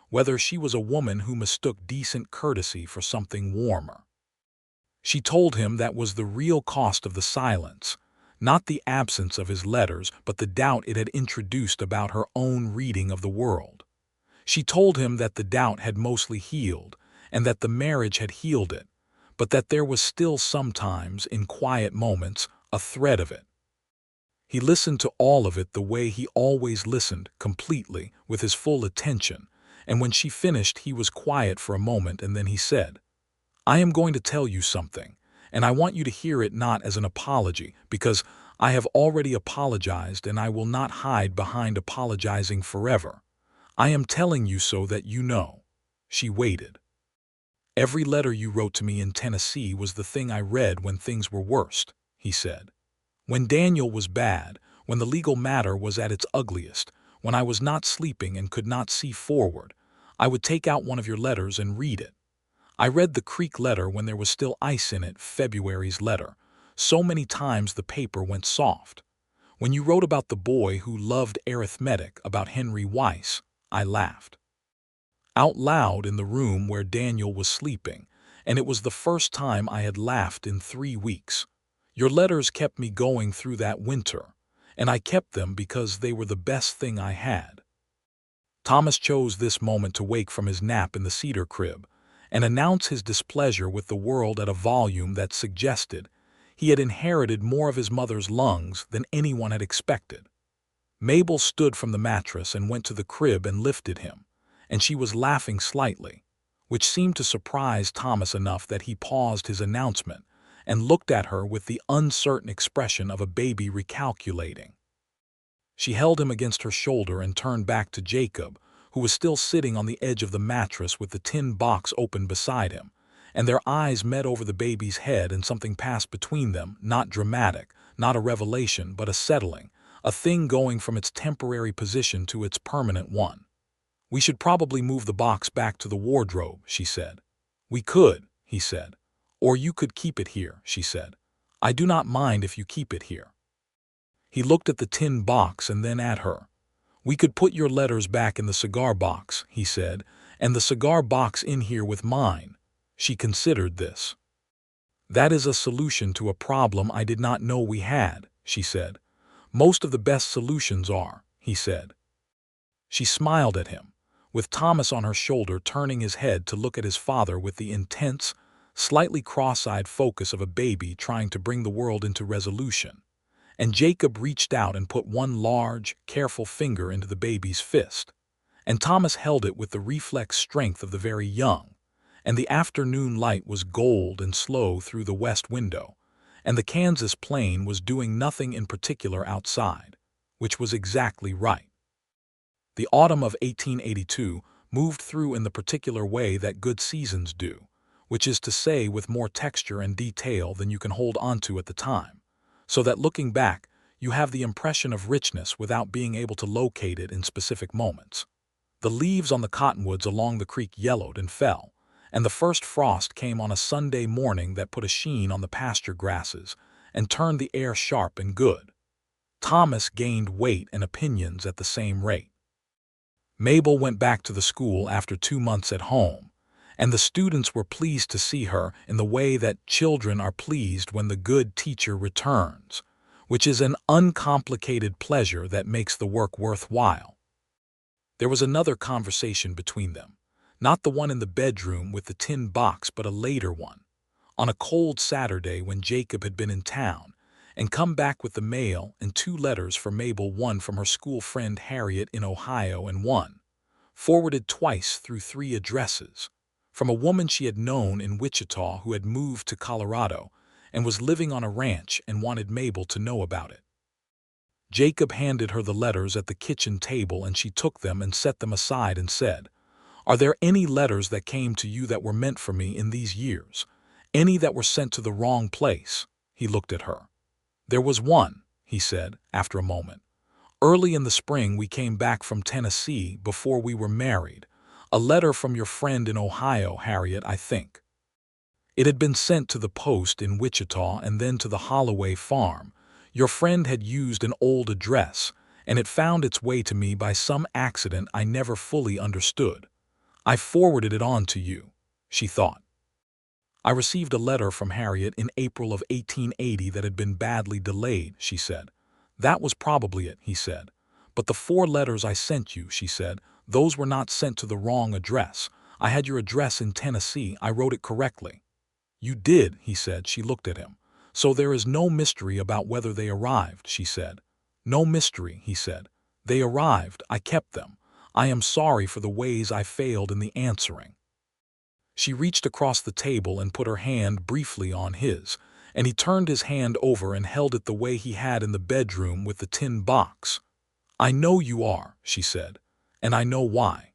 whether she was a woman who mistook decent courtesy for something warmer. She told him that was the real cost of the silence, Not the absence of his letters, but the doubt it had introduced about her own reading of the world. She told him that the doubt had mostly healed, and that the marriage had healed it, but that there was still sometimes, in quiet moments, a thread of it. He listened to all of it the way he always listened, completely, with his full attention, and when she finished he was quiet for a moment and then he said, "I am going to tell you something, and I want you to hear it not as an apology, because I have already apologized and I will not hide behind apologizing forever. I am telling you so that you know." She waited. "Every letter you wrote to me in Tennessee was the thing I read when things were worst," he said. "When Daniel was bad, when the legal matter was at its ugliest, when I was not sleeping and could not see forward, I would take out one of your letters and read it. I read the creek letter when there was still ice in it, February's letter. So many times the paper went soft. When you wrote about the boy who loved arithmetic, about Henry Weiss, I laughed out loud in the room where Daniel was sleeping, and it was the first time I had laughed in 3 weeks. Your letters kept me going through that winter, and I kept them because they were the best thing I had." Thomas chose this moment to wake from his nap in the cedar crib and announce his displeasure with the world at a volume that suggested he had inherited more of his mother's lungs than anyone had expected. Mabel stood from the mattress and went to the crib and lifted him, and she was laughing slightly, which seemed to surprise Thomas enough that he paused his announcement and looked at her with the uncertain expression of a baby recalculating. She held him against her shoulder and turned back to Jacob, who was still sitting on the edge of the mattress with the tin box open beside him, and their eyes met over the baby's head and something passed between them, not dramatic, not a revelation, but a settling, a thing going from its temporary position to its permanent one. "We should probably move the box back to the wardrobe," she said. "We could," he said. "Or you could keep it here," she said. "I do not mind if you keep it here." He looked at the tin box and then at her. "We could put your letters back in the cigar box," he said, "and the cigar box in here with mine." She considered this. "That is a solution to a problem I did not know we had," she said. "Most of the best solutions are," he said. She smiled at him, with Thomas on her shoulder turning his head to look at his father with the intense, slightly cross-eyed focus of a baby trying to bring the world into resolution. And Jacob reached out and put one large, careful finger into the baby's fist, and Thomas held it with the reflex strength of the very young, and the afternoon light was gold and slow through the west window, and the Kansas plain was doing nothing in particular outside, which was exactly right. The autumn of 1882 moved through in the particular way that good seasons do, which is to say with more texture and detail than you can hold onto at the time, so that looking back, you have the impression of richness without being able to locate it in specific moments. The leaves on the cottonwoods along the creek yellowed and fell, and the first frost came on a Sunday morning that put a sheen on the pasture grasses and turned the air sharp and good. Thomas gained weight and opinions at the same rate. Mabel went back to the school after 2 months at home, and the students were pleased to see her in the way that children are pleased when the good teacher returns, which is an uncomplicated pleasure that makes the work worthwhile. There was another conversation between them, not the one in the bedroom with the tin box, but a later one, on a cold Saturday when Jacob had been in town and come back with the mail and 2 letters for Mabel, one from her school friend Harriet in Ohio and one, forwarded twice through 3 addresses, from a woman she had known in Wichita who had moved to Colorado and was living on a ranch and wanted Mabel to know about it. Jacob handed her the letters at the kitchen table and she took them and set them aside and said, "Are there any letters that came to you that were meant for me in these years? Any that were sent to the wrong place?" He looked at her. "There was one," he said, after a moment. "Early in the spring we came back from Tennessee before we were married. A letter from your friend in Ohio, Harriet, I think. It had been sent to the post in Wichita and then to the Holloway farm. Your friend had used an old address, and it found its way to me by some accident I never fully understood. I forwarded it on to you," she thought. "I received a letter from Harriet in April of 1880 that had been badly delayed," she said. "That was probably it," he said. "But the 4 letters I sent you," she said, "those were not sent to the wrong address. I had your address in Tennessee. I wrote it correctly." "You did," he said. She looked at him. "So there is no mystery about whether they arrived," she said. "No mystery," he said. "They arrived. I kept them. I am sorry for the ways I failed in the answering." She reached across the table and put her hand briefly on his, and he turned his hand over and held it the way he had in the bedroom with the tin box. "I know you are," she said, "and I know why."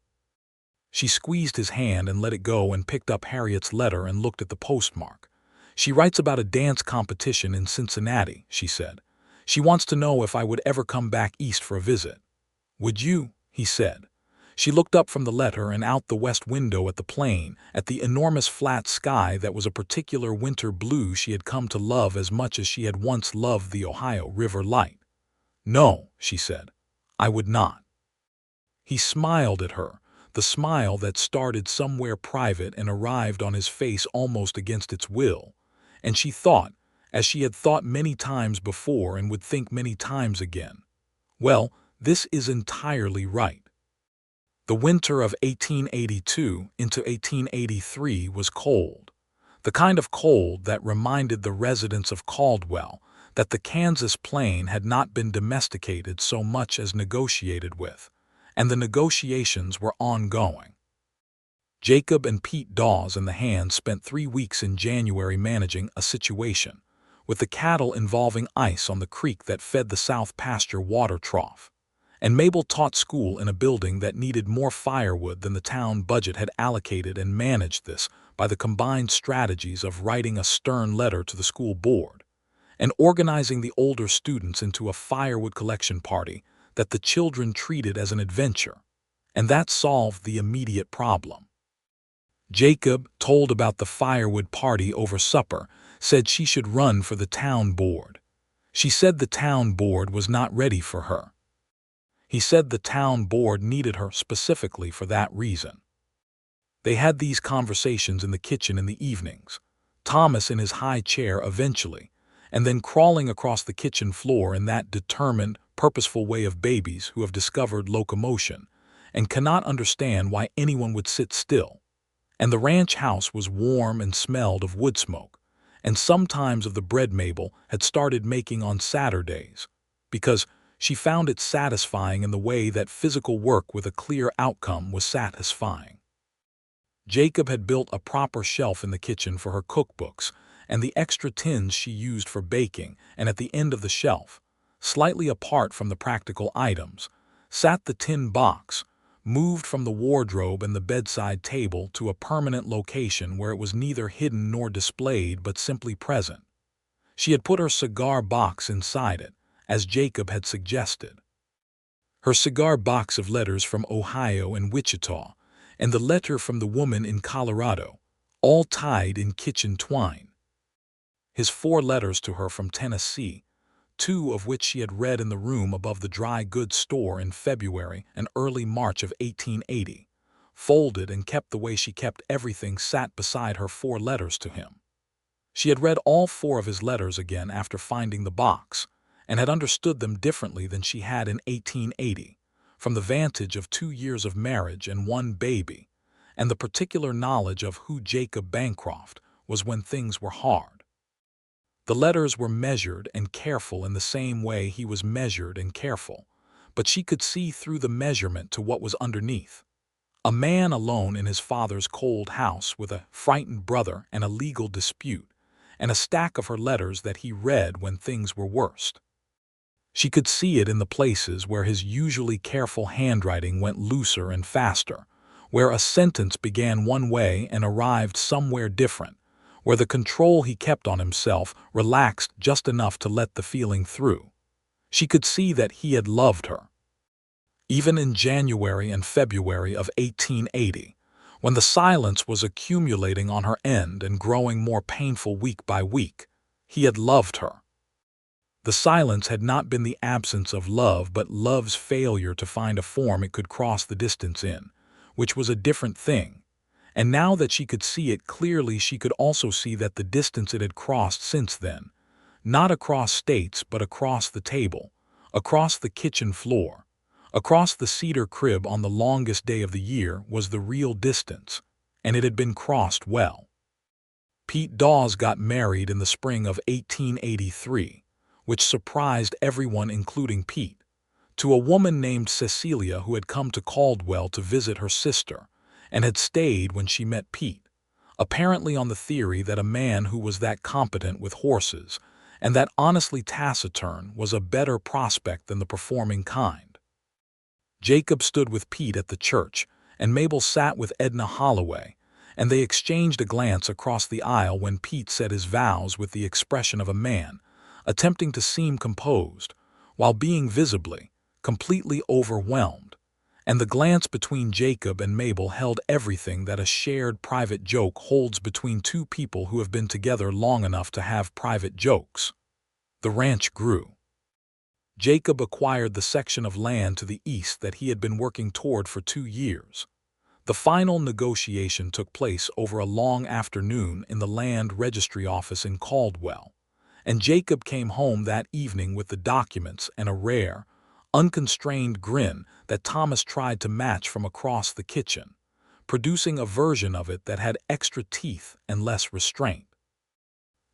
She squeezed his hand and let it go and picked up Harriet's letter and looked at the postmark. "She writes about a dance competition in Cincinnati," she said. "She wants to know if I would ever come back east for a visit." "Would you?" he said. She looked up from the letter and out the west window at the plain, at the enormous flat sky that was a particular winter blue she had come to love as much as she had once loved the Ohio River light. "No," she said, "I would not." He smiled at her, the smile that started somewhere private and arrived on his face almost against its will, and she thought, as she had thought many times before and would think many times again, "Well, this is entirely right." The winter of 1882 into 1883 was cold, the kind of cold that reminded the residents of Caldwell that the Kansas plain had not been domesticated so much as negotiated with, and the negotiations were ongoing. Jacob and Pete Dawes and the Hands spent 3 weeks in January managing a situation, with the cattle involving ice on the creek that fed the south pasture water trough, and Mabel taught school in a building that needed more firewood than the town budget had allocated and managed this by the combined strategies of writing a stern letter to the school board and organizing the older students into a firewood collection party that the children treated as an adventure, and that solved the immediate problem. Jacob, told about the firewood party over supper, said she should run for the town board. She said the town board was not ready for her. He said the town board needed her specifically for that reason. They had these conversations in the kitchen in the evenings, Thomas in his high chair eventually, and then crawling across the kitchen floor in that determined, purposeful way of babies who have discovered locomotion and cannot understand why anyone would sit still. And the ranch house was warm and smelled of wood smoke, and sometimes of the bread Mabel had started making on Saturdays, because she found it satisfying in the way that physical work with a clear outcome was satisfying. Jacob had built a proper shelf in the kitchen for her cookbooks and the extra tins she used for baking, and at the end of the shelf, slightly apart from the practical items, sat the tin box, moved from the wardrobe and the bedside table to a permanent location where it was neither hidden nor displayed but simply present. She had put her cigar box inside it, as Jacob had suggested. Her cigar box of letters from Ohio and Wichita, and the letter from the woman in Colorado, all tied in kitchen twine. His 4 letters to her from Tennessee, 2 of which she had read in the room above the dry goods store in February and early March of 1880, folded and kept the way she kept everything, sat beside her 4 letters to him. She had read all 4 of his letters again after finding the box, and had understood them differently than she had in 1880, from the vantage of 2 years of marriage and 1 baby, and the particular knowledge of who Jacob Bancroft was when things were hard. The letters were measured and careful in the same way he was measured and careful, but she could see through the measurement to what was underneath. A man alone in his father's cold house with a frightened brother and a legal dispute, and a stack of her letters that he read when things were worst. She could see it in the places where his usually careful handwriting went looser and faster, where a sentence began one way and arrived somewhere different, where the control he kept on himself relaxed just enough to let the feeling through. She could see that he had loved her. Even in January and February of 1880, when the silence was accumulating on her end and growing more painful week by week, he had loved her. The silence had not been the absence of love but love's failure to find a form it could cross the distance in, which was a different thing, And now that she could see it clearly, she could also see that the distance it had crossed since then, not across states but across the table, across the kitchen floor, across the cedar crib on the longest day of the year, was the real distance, and it had been crossed well. Pete Dawes got married in the spring of 1883, which surprised everyone including Pete, to a woman named Cecilia who had come to Caldwell to visit her sister and had stayed when she met Pete, apparently on the theory that a man who was that competent with horses and that honestly taciturn was a better prospect than the performing kind. Jacob stood with Pete at the church, and Mabel sat with Edna Holloway, and they exchanged a glance across the aisle when Pete said his vows with the expression of a man attempting to seem composed while being visibly, completely overwhelmed, and the glance between Jacob and Mabel held everything that a shared private joke holds between two people who have been together long enough to have private jokes. The ranch grew. Jacob acquired the section of land to the east that he had been working toward for 2 years. The final negotiation took place over a long afternoon in the land registry office in Caldwell, and Jacob came home that evening with the documents and a rare, unconstrained grin that Thomas tried to match from across the kitchen, producing a version of it that had extra teeth and less restraint.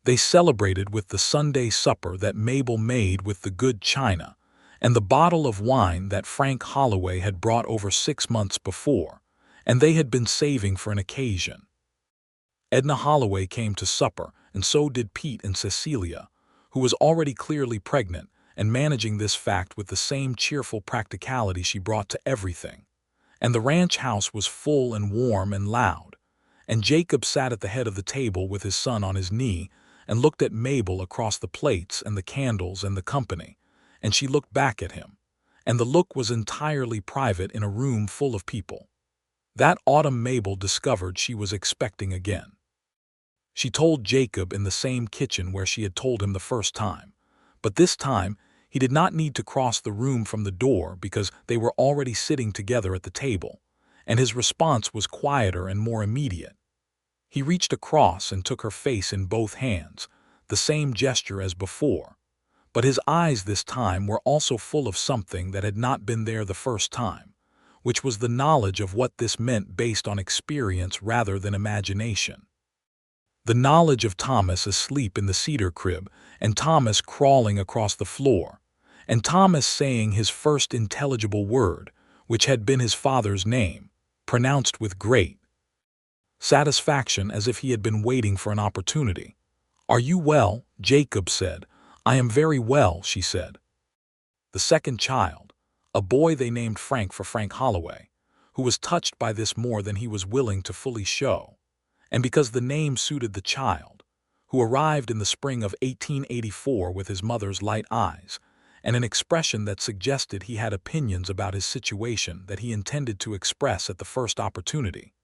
They celebrated with the Sunday supper that Mabel made with the good china and the bottle of wine that Frank Holloway had brought over 6 months before, and they had been saving for an occasion. Edna Holloway came to supper, and so did Pete and Cecilia, who was already clearly pregnant and managing this fact with the same cheerful practicality she brought to everything. And the ranch house was full and warm and loud, and Jacob sat at the head of the table with his son on his knee and looked at Mabel across the plates and the candles and the company, and she looked back at him, and the look was entirely private in a room full of people. That autumn Mabel discovered she was expecting again. She told Jacob in the same kitchen where she had told him the first time, but this time he did not need to cross the room from the door because they were already sitting together at the table, and his response was quieter and more immediate. He reached across and took her face in both hands, the same gesture as before, but his eyes this time were also full of something that had not been there the first time, which was the knowledge of what this meant based on experience rather than imagination. The knowledge of Thomas asleep in the cedar crib, and Thomas crawling across the floor, and Thomas saying his first intelligible word, which had been his father's name, pronounced with great satisfaction as if he had been waiting for an opportunity. "Are you well?" Jacob said. "I am very well," she said. The second child, a boy they named Frank for Frank Holloway, who was touched by this more than he was willing to fully show, and because the name suited the child, who arrived in the spring of 1884 with his mother's light eyes and an expression that suggested he had opinions about his situation that he intended to express at the first opportunity,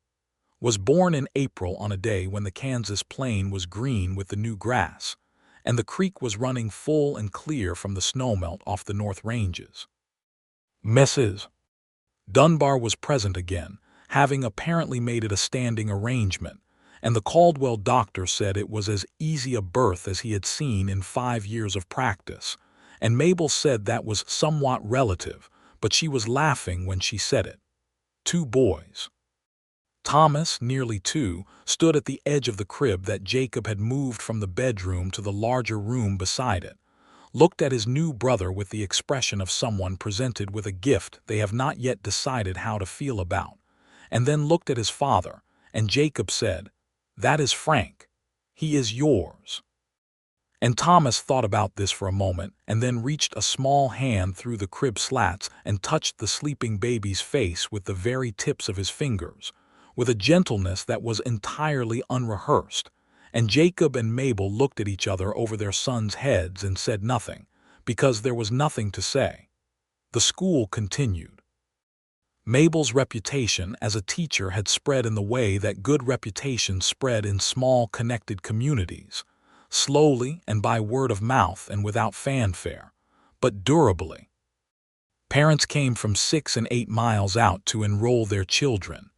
was born in April on a day when the Kansas plain was green with the new grass, and the creek was running full and clear from the snowmelt off the North Ranges. Mrs. Dunbar was present again, having apparently made it a standing arrangement, and the Caldwell doctor said it was as easy a birth as he had seen in 5 years of practice, and Mabel said that was somewhat relative, but she was laughing when she said it. 2 boys. Thomas, nearly 2, stood at the edge of the crib that Jacob had moved from the bedroom to the larger room beside it, looked at his new brother with the expression of someone presented with a gift they have not yet decided how to feel about, and then looked at his father, and Jacob said, "That is Frank. He is yours." And Thomas thought about this for a moment and then reached a small hand through the crib slats and touched the sleeping baby's face with the very tips of his fingers, with a gentleness that was entirely unrehearsed, and Jacob and Mabel looked at each other over their sons' heads and said nothing, because there was nothing to say. The school continued. Mabel's reputation as a teacher had spread in the way that good reputations spread in small connected communities, slowly and by word of mouth and without fanfare, but durably. Parents came from 6 and 8 miles out to enroll their children,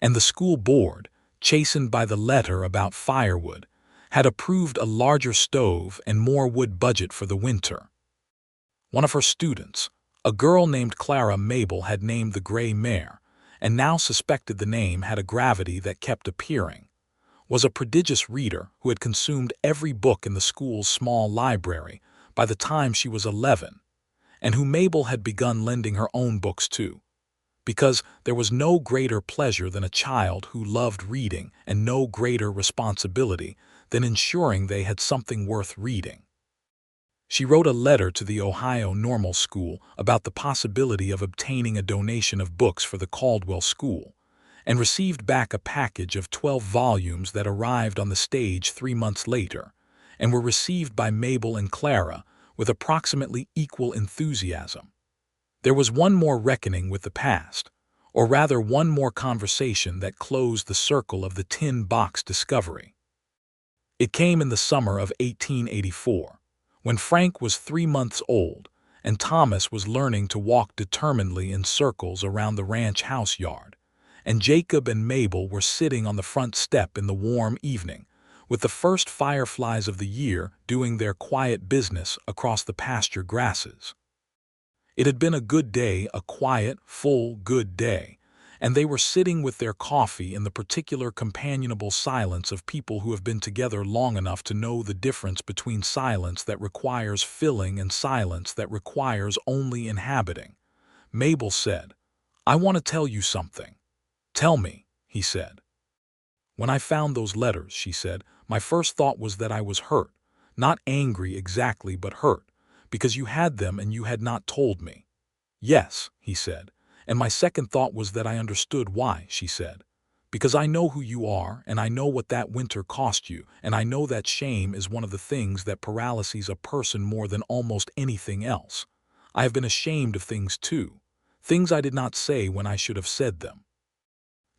and the school board, chastened by the letter about firewood, had approved a larger stove and more wood budget for the winter. One of her students, a girl named Clara Mabel, had named the gray mare, and now suspected the name had a gravity that kept appearing, was a prodigious reader who had consumed every book in the school's small library by the time she was 11, and who Mabel had begun lending her own books to, because there was no greater pleasure than a child who loved reading and no greater responsibility than ensuring they had something worth reading. She wrote a letter to the Ohio Normal School about the possibility of obtaining a donation of books for the Caldwell School, and received back a package of 12 volumes that arrived on the stage 3 months later, and were received by Mabel and Clara with approximately equal enthusiasm. There was one more reckoning with the past, or rather one more conversation that closed the circle of the tin box discovery. It came in the summer of 1884, when Frank was 3 months old and Thomas was learning to walk determinedly in circles around the ranch house yard, and Jacob and Mabel were sitting on the front step in the warm evening, with the first fireflies of the year doing their quiet business across the pasture grasses. It had been a good day, a quiet, full, good day, and they were sitting with their coffee in the particular companionable silence of people who have been together long enough to know the difference between silence that requires filling and silence that requires only inhabiting. Mabel said, "I want to tell you something." "Tell me," he said. "When I found those letters," she said, "my first thought was that I was hurt, not angry exactly, but hurt, because you had them and you had not told me." "Yes," he said, "and my second thought was that I understood why," she said, "because I know who you are, and I know what that winter cost you, and I know that shame is one of the things that paralyses a person more than almost anything else. I have been ashamed of things too, things I did not say when I should have said them.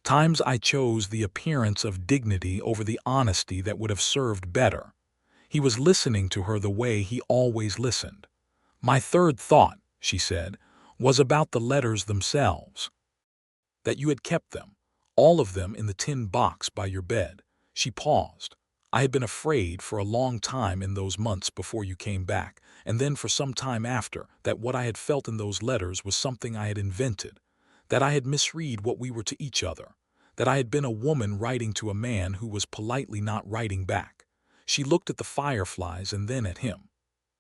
Times I chose the appearance of dignity over the honesty that would have served better." He was listening to her the way he always listened. "My third thought," she said, "was about the letters themselves. That you had kept them, all of them, in the tin box by your bed." She paused. "I had been afraid for a long time in those months before you came back, and then for some time after, that what I had felt in those letters was something I had invented, that I had misread what we were to each other, that I had been a woman writing to a man who was politely not writing back." She looked at the fireflies and then at him.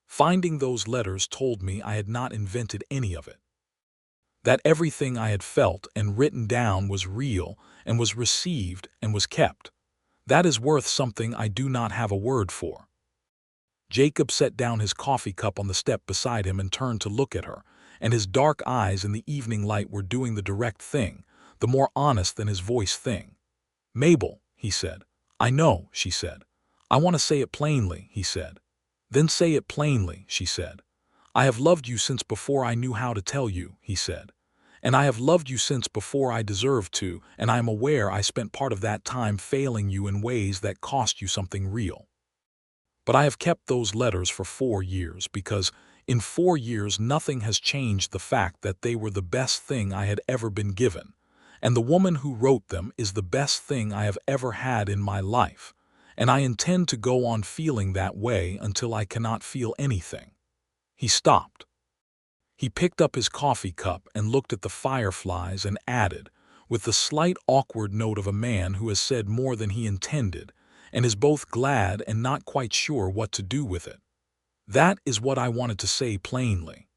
"Finding those letters told me I had not invented any of it, that everything I had felt and written down was real and was received and was kept. That is worth something I do not have a word for." Jacob set down his coffee cup on the step beside him and turned to look at her, and his dark eyes in the evening light were doing the direct thing, the more honest than his voice thing. "Mabel," he said. "I know," she said. "I want to say it plainly," he said. "Then say it plainly," she said. "I have loved you since before I knew how to tell you," he said. "And I have loved you since before I deserved to, and I am aware I spent part of that time failing you in ways that cost you something real. But I have kept those letters for 4 years because, in 4 years, nothing has changed the fact that they were the best thing I had ever been given, and the woman who wrote them is the best thing I have ever had in my life, and I intend to go on feeling that way until I cannot feel anything." He stopped. He picked up his coffee cup and looked at the fireflies and added, with the slight awkward note of a man who has said more than he intended and is both glad and not quite sure what to do with it, "That is what I wanted to say plainly."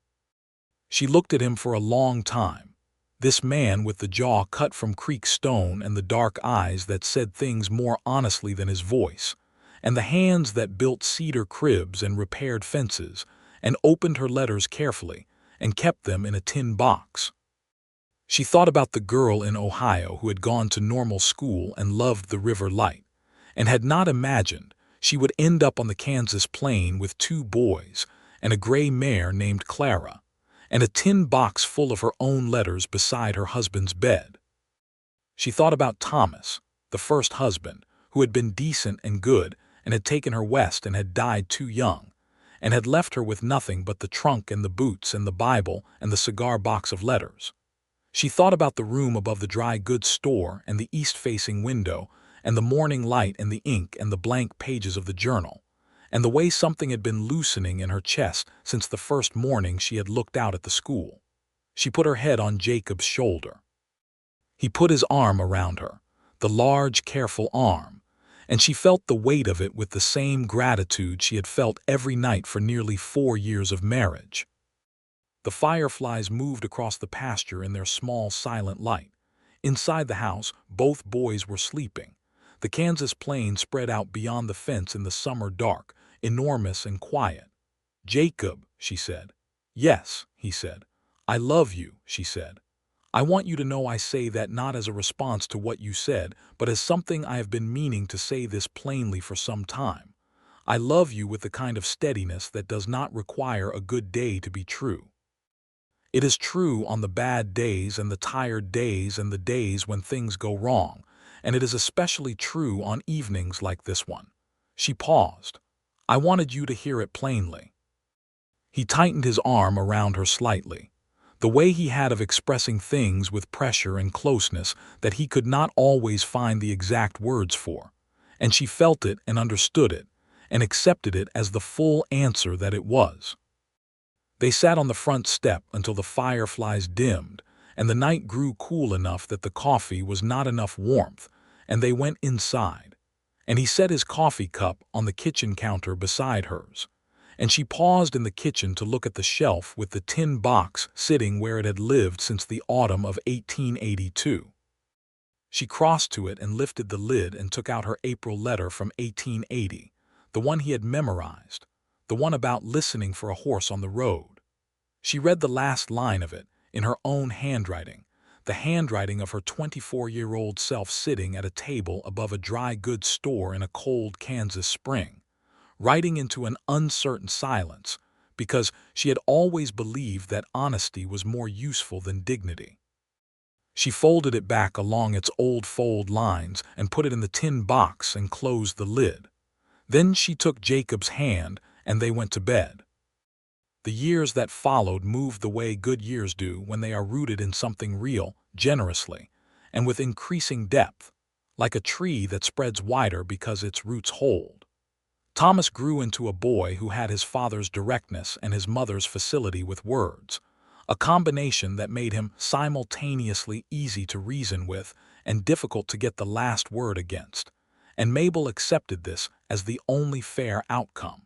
She looked at him for a long time, this man with the jaw cut from creek stone and the dark eyes that said things more honestly than his voice, and the hands that built cedar cribs and repaired fences, and opened her letters carefully and kept them in a tin box. She thought about the girl in Ohio who had gone to normal school and loved the river light, and had not imagined she would end up on the Kansas plain with 2 boys and a gray mare named Clara, and a tin box full of her own letters beside her husband's bed. She thought about Thomas, the first husband, who had been decent and good and had taken her west and had died too young, and had left her with nothing but the trunk and the boots and the Bible and the cigar box of letters. She thought about the room above the dry goods store and the east-facing window, and the morning light and the ink and the blank pages of the journal, and the way something had been loosening in her chest since the first morning she had looked out at the school. She put her head on Jacob's shoulder. He put his arm around her, the large, careful arm, and she felt the weight of it with the same gratitude she had felt every night for nearly 4 years of marriage. The fireflies moved across the pasture in their small, silent light. Inside the house, both boys were sleeping. The Kansas plain spread out beyond the fence in the summer dark, enormous and quiet. "Jacob," she said. "Yes," he said. "I love you," she said. "I want you to know I say that not as a response to what you said, but as something I have been meaning to say this plainly for some time. I love you with the kind of steadiness that does not require a good day to be true. It is true on the bad days and the tired days and the days when things go wrong, and it is especially true on evenings like this one." She paused. "I wanted you to hear it plainly." He tightened his arm around her slightly, the way he had of expressing things with pressure and closeness that he could not always find the exact words for, and she felt it and understood it, and accepted it as the full answer that it was. They sat on the front step until the fireflies dimmed, and the night grew cool enough that the coffee was not enough warmth, and they went inside, and he set his coffee cup on the kitchen counter beside hers, and she paused in the kitchen to look at the shelf with the tin box sitting where it had lived since the autumn of 1882. She crossed to it and lifted the lid and took out her April letter from 1880, the one he had memorized, the one about listening for a horse on the road. She read the last line of it, in her own handwriting, the handwriting of her 24-year-old self sitting at a table above a dry goods store in a cold Kansas spring, writing into an uncertain silence, because she had always believed that honesty was more useful than dignity. She folded it back along its old fold lines and put it in the tin box and closed the lid. Then she took Jacob's hand and they went to bed. The years that followed moved the way good years do when they are rooted in something real, generously, and with increasing depth, like a tree that spreads wider because its roots hold. Thomas grew into a boy who had his father's directness and his mother's facility with words, a combination that made him simultaneously easy to reason with and difficult to get the last word against, and Mabel accepted this as the only fair outcome.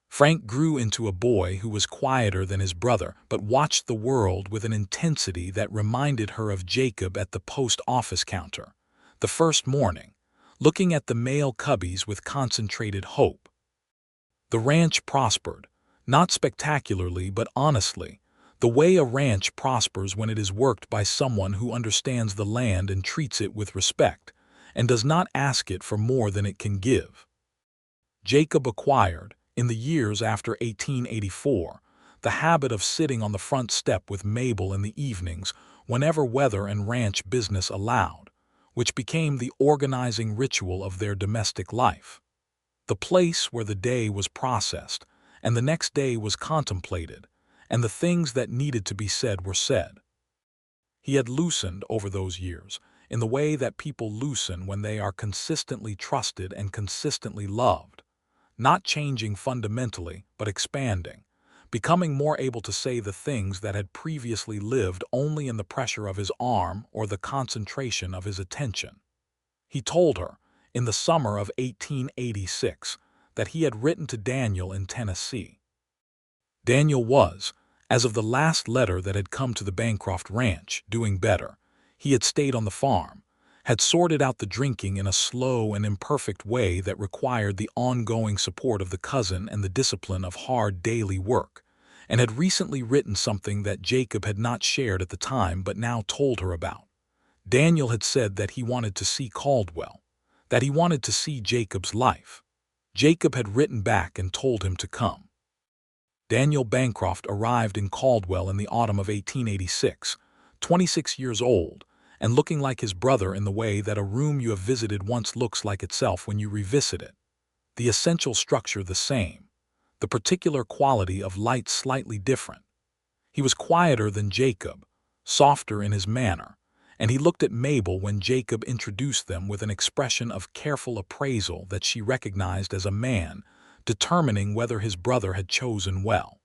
Frank grew into a boy who was quieter than his brother, but watched the world with an intensity that reminded her of Jacob at the post office counter, the first morning, looking at the male cubbies with concentrated hope. The ranch prospered, not spectacularly but honestly, the way a ranch prospers when it is worked by someone who understands the land and treats it with respect, and does not ask it for more than it can give. Jacob acquired, in the years after 1884, the habit of sitting on the front step with Mabel in the evenings whenever weather and ranch business allowed, which became the organizing ritual of their domestic life. The place where the day was processed, and the next day was contemplated, and the things that needed to be said were said. He had loosened over those years, in the way that people loosen when they are consistently trusted and consistently loved, not changing fundamentally, but expanding, becoming more able to say the things that had previously lived only in the pressure of his arm or the concentration of his attention. He told her, in the summer of 1886, that he had written to Daniel in Tennessee. Daniel was, as of the last letter that had come to the Bancroft ranch, doing better. He had stayed on the farm, had sorted out the drinking in a slow and imperfect way that required the ongoing support of the cousin and the discipline of hard daily work, and had recently written something that Jacob had not shared at the time but now told her about. Daniel had said that he wanted to see Caldwell, that he wanted to see Jacob's life. Jacob had written back and told him to come. Daniel Bancroft arrived in Caldwell in the autumn of 1886, 26 years old, and looking like his brother in the way that a room you have visited once looks like itself when you revisit it. The essential structure the same, the particular quality of light slightly different. He was quieter than Jacob, softer in his manner, and he looked at Mabel when Jacob introduced them with an expression of careful appraisal that she recognized as a man, determining whether his brother had chosen well.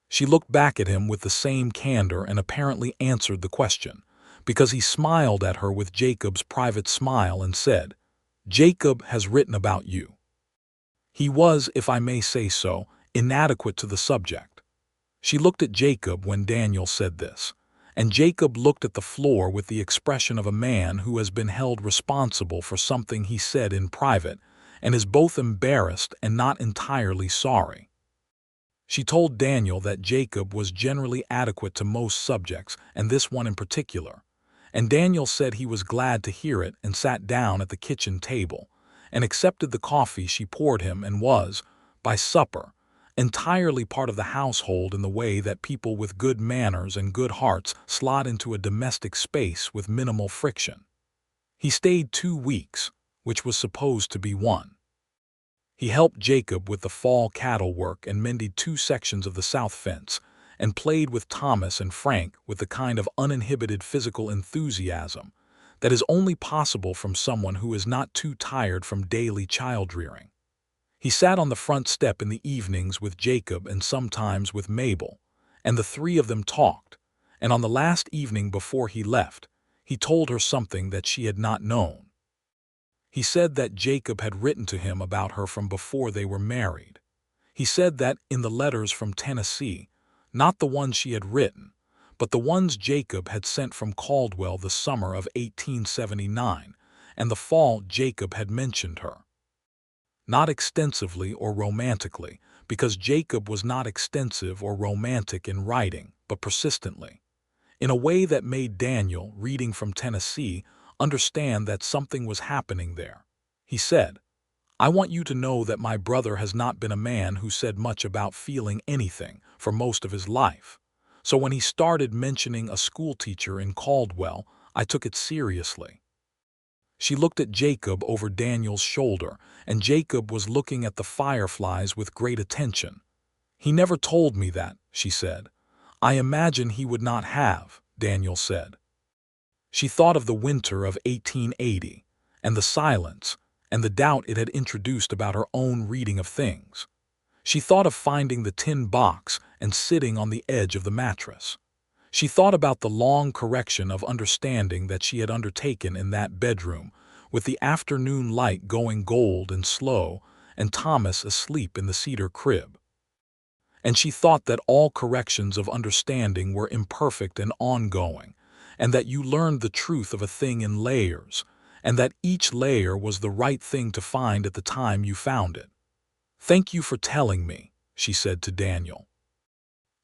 She looked back at him with the same candor and apparently answered the question, because he smiled at her with Jacob's private smile and said, "Jacob has written about you." He was, if I may say so, inadequate to the subject. She looked at Jacob when Daniel said this, and Jacob looked at the floor with the expression of a man who has been held responsible for something he said in private and is both embarrassed and not entirely sorry. She told Daniel that Jacob was generally adequate to most subjects, and this one in particular, and Daniel said he was glad to hear it and sat down at the kitchen table and accepted the coffee she poured him and was, by supper, entirely part of the household in the way that people with good manners and good hearts slot into a domestic space with minimal friction. He stayed 2 weeks, which was supposed to be 1. He helped Jacob with the fall cattle work and mended 2 sections of the south fence, and played with Thomas and Frank with the kind of uninhibited physical enthusiasm that is only possible from someone who is not too tired from daily child-rearing. He sat on the front step in the evenings with Jacob and sometimes with Mabel, and the 3 of them talked, and on the last evening before he left, he told her something that she had not known. He said that Jacob had written to him about her from before they were married. He said that in the letters from Tennessee, not the ones she had written, but the ones Jacob had sent from Caldwell the summer of 1879, and the fall Jacob had mentioned her. Not extensively or romantically, because Jacob was not extensive or romantic in writing, but persistently, in a way that made Daniel, reading from Tennessee, understand that something was happening there. He said, "I want you to know that my brother has not been a man who said much about feeling anything for most of his life. So when he started mentioning a schoolteacher in Caldwell, I took it seriously." She looked at Jacob over Daniel's shoulder, and Jacob was looking at the fireflies with great attention. "He never told me that," she said. "I imagine he would not have," Daniel said. She thought of the winter of 1880, and the silence, and the doubt it had introduced about her own reading of things. She thought of finding the tin box and sitting on the edge of the mattress. She thought about the long correction of understanding that she had undertaken in that bedroom, with the afternoon light going gold and slow, and Thomas asleep in the cedar crib. And she thought that all corrections of understanding were imperfect and ongoing, and that you learned the truth of a thing in layers, and that each layer was the right thing to find at the time you found it. "Thank you for telling me," she said to Daniel.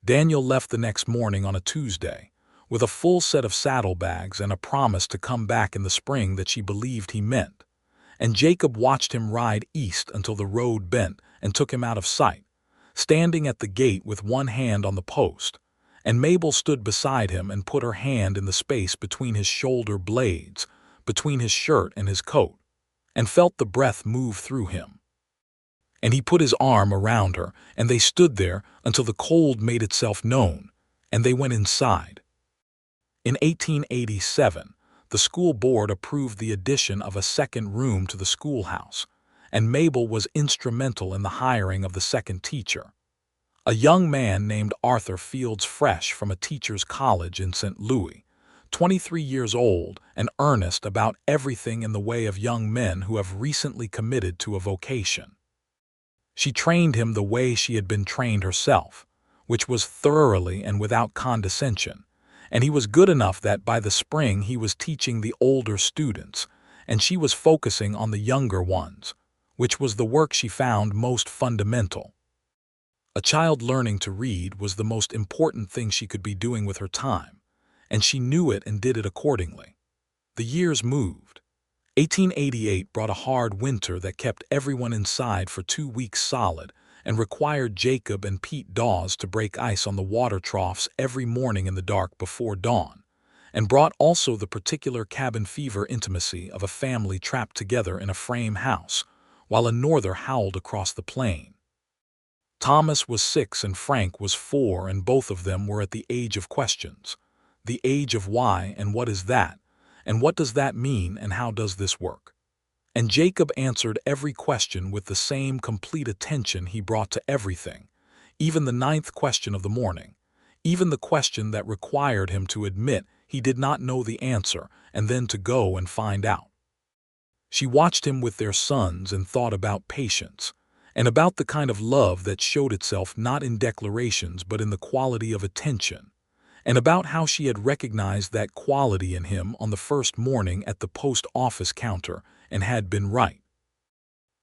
Daniel left the next morning on a Tuesday, with a full set of saddlebags and a promise to come back in the spring that she believed he meant, and Jacob watched him ride east until the road bent and took him out of sight, standing at the gate with one hand on the post, and Mabel stood beside him and put her hand in the space between his shoulder blades, between his shirt and his coat, and felt the breath move through him. And he put his arm around her, and they stood there until the cold made itself known, and they went inside. In 1887, the school board approved the addition of a second room to the schoolhouse, and Mabel was instrumental in the hiring of the second teacher, a young man named Arthur Fields Fresh from a teacher's college in St. Louis, 23 years old and earnest about everything in the way of young men who have recently committed to a vocation. She trained him the way she had been trained herself, which was thoroughly and without condescension, and he was good enough that by the spring he was teaching the older students, and she was focusing on the younger ones, which was the work she found most fundamental. A child learning to read was the most important thing she could be doing with her time, and she knew it and did it accordingly. The years moved. 1888 brought a hard winter that kept everyone inside for 2 weeks solid and required Jacob and Pete Dawes to break ice on the water troughs every morning in the dark before dawn, and brought also the particular cabin fever intimacy of a family trapped together in a frame house, while a norther howled across the plain. Thomas was 6 and Frank was 4, and both of them were at the age of questions. The age of why and what is that? And what does that mean and how does this work? And Jacob answered every question with the same complete attention he brought to everything, even the ninth question of the morning, even the question that required him to admit he did not know the answer and then to go and find out. She watched him with their sons and thought about patience, and about the kind of love that showed itself not in declarations but in the quality of attention, and about how she had recognized that quality in him on the first morning at the post office counter and had been right.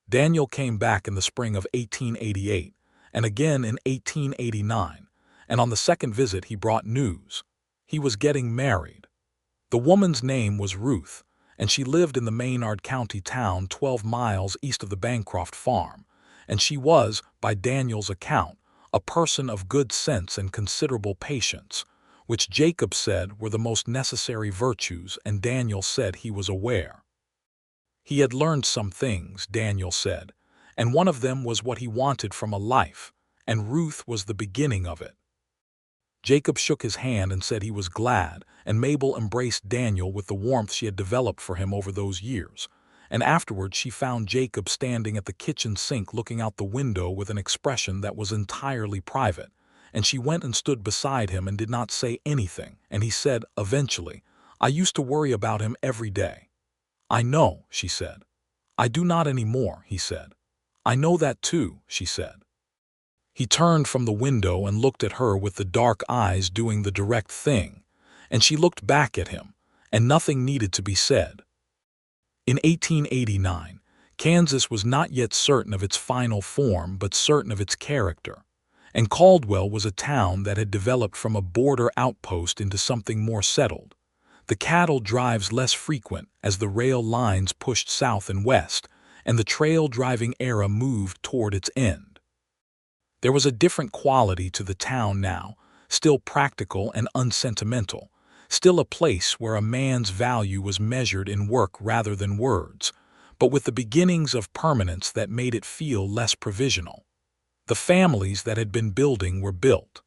Daniel came back in the spring of 1888 and again in 1889, and on the second visit he brought news. He was getting married. The woman's name was Ruth, and she lived in the Maynard County town 12 miles east of the Bancroft farm, and she was, by Daniel's account, a person of good sense and considerable patience, which Jacob said were the most necessary virtues, and Daniel said he was aware. He had learned some things, Daniel said, and one of them was what he wanted from a life, and Ruth was the beginning of it. Jacob shook his hand and said he was glad, and Mabel embraced Daniel with the warmth she had developed for him over those years, and afterward she found Jacob standing at the kitchen sink looking out the window with an expression that was entirely private, and she went and stood beside him and did not say anything, and he said, eventually, "I used to worry about him every day." "I know," she said. "I do not any more," he said. "I know that too," she said. He turned from the window and looked at her with the dark eyes doing the direct thing, and she looked back at him, and nothing needed to be said. In 1889, Kansas was not yet certain of its final form but certain of its character, and Caldwell was a town that had developed from a border outpost into something more settled. The cattle drives less frequent as the rail lines pushed south and west, and the trail driving era moved toward its end. There was a different quality to the town now, still practical and unsentimental, still a place where a man's value was measured in work rather than words, but with the beginnings of permanence that made it feel less provisional. The families that had been building were built.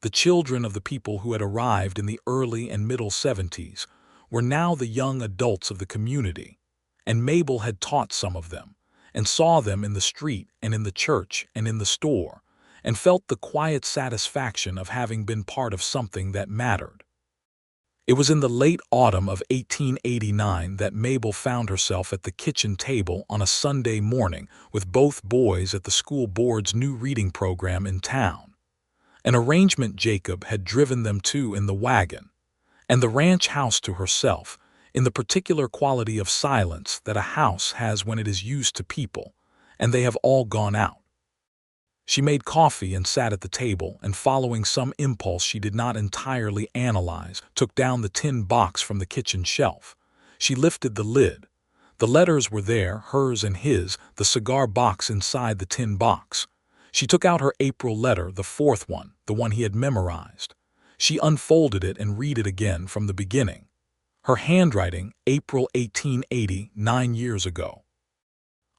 The children of the people who had arrived in the early and middle 70s were now the young adults of the community, and Mabel had taught some of them, and saw them in the street and in the church and in the store, and felt the quiet satisfaction of having been part of something that mattered. It was in the late autumn of 1889 that Mabel found herself at the kitchen table on a Sunday morning with both boys at the school board's new reading program in town, an arrangement Jacob had driven them to in the wagon, and the ranch house to herself, in the particular quality of silence that a house has when it is used to people, and they have all gone out. She made coffee and sat at the table, and following some impulse she did not entirely analyze, took down the tin box from the kitchen shelf. She lifted the lid. The letters were there, hers and his, the cigar box inside the tin box. She took out her April letter, the fourth one, the one he had memorized. She unfolded it and read it again from the beginning. Her handwriting, April 1880, 9 years ago.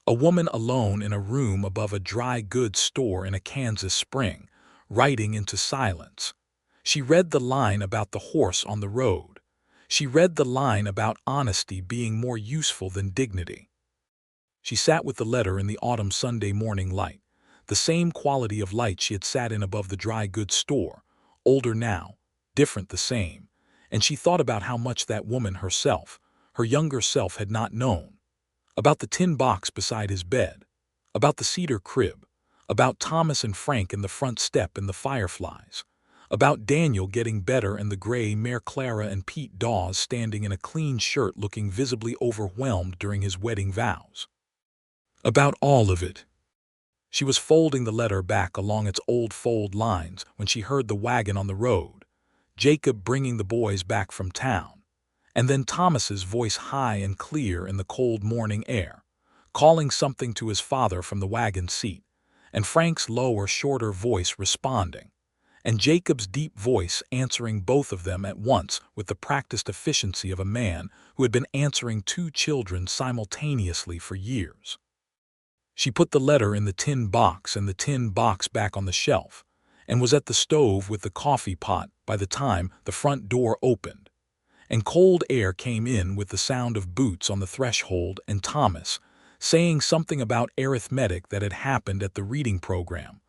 A woman alone in a room above a dry goods store in a Kansas spring, writing into silence. She read the line about the horse on the road. She read the line about honesty being more useful than dignity. She sat with the letter in the autumn Sunday morning light, the same quality of light she had sat in above the dry goods store, older now, different the same, and she thought about how much that woman herself, her younger self, had not known, about the tin box beside his bed, about the cedar crib, about Thomas and Frank in the front step and the fireflies, about Daniel getting better and the gray mare Clara and Pete Dawes standing in a clean shirt looking visibly overwhelmed during his wedding vows. About all of it. She was folding the letter back along its old fold lines when she heard the wagon on the road, Jacob bringing the boys back from town, and then Thomas's voice high and clear in the cold morning air, calling something to his father from the wagon seat, and Frank's lower, shorter voice responding, and Jacob's deep voice answering both of them at once with the practiced efficiency of a man who had been answering two children simultaneously for years. She put the letter in the tin box and the tin box back on the shelf, and was at the stove with the coffee pot by the time the front door opened, and cold air came in with the sound of boots on the threshold and Thomas saying something about arithmetic that had happened at the reading program,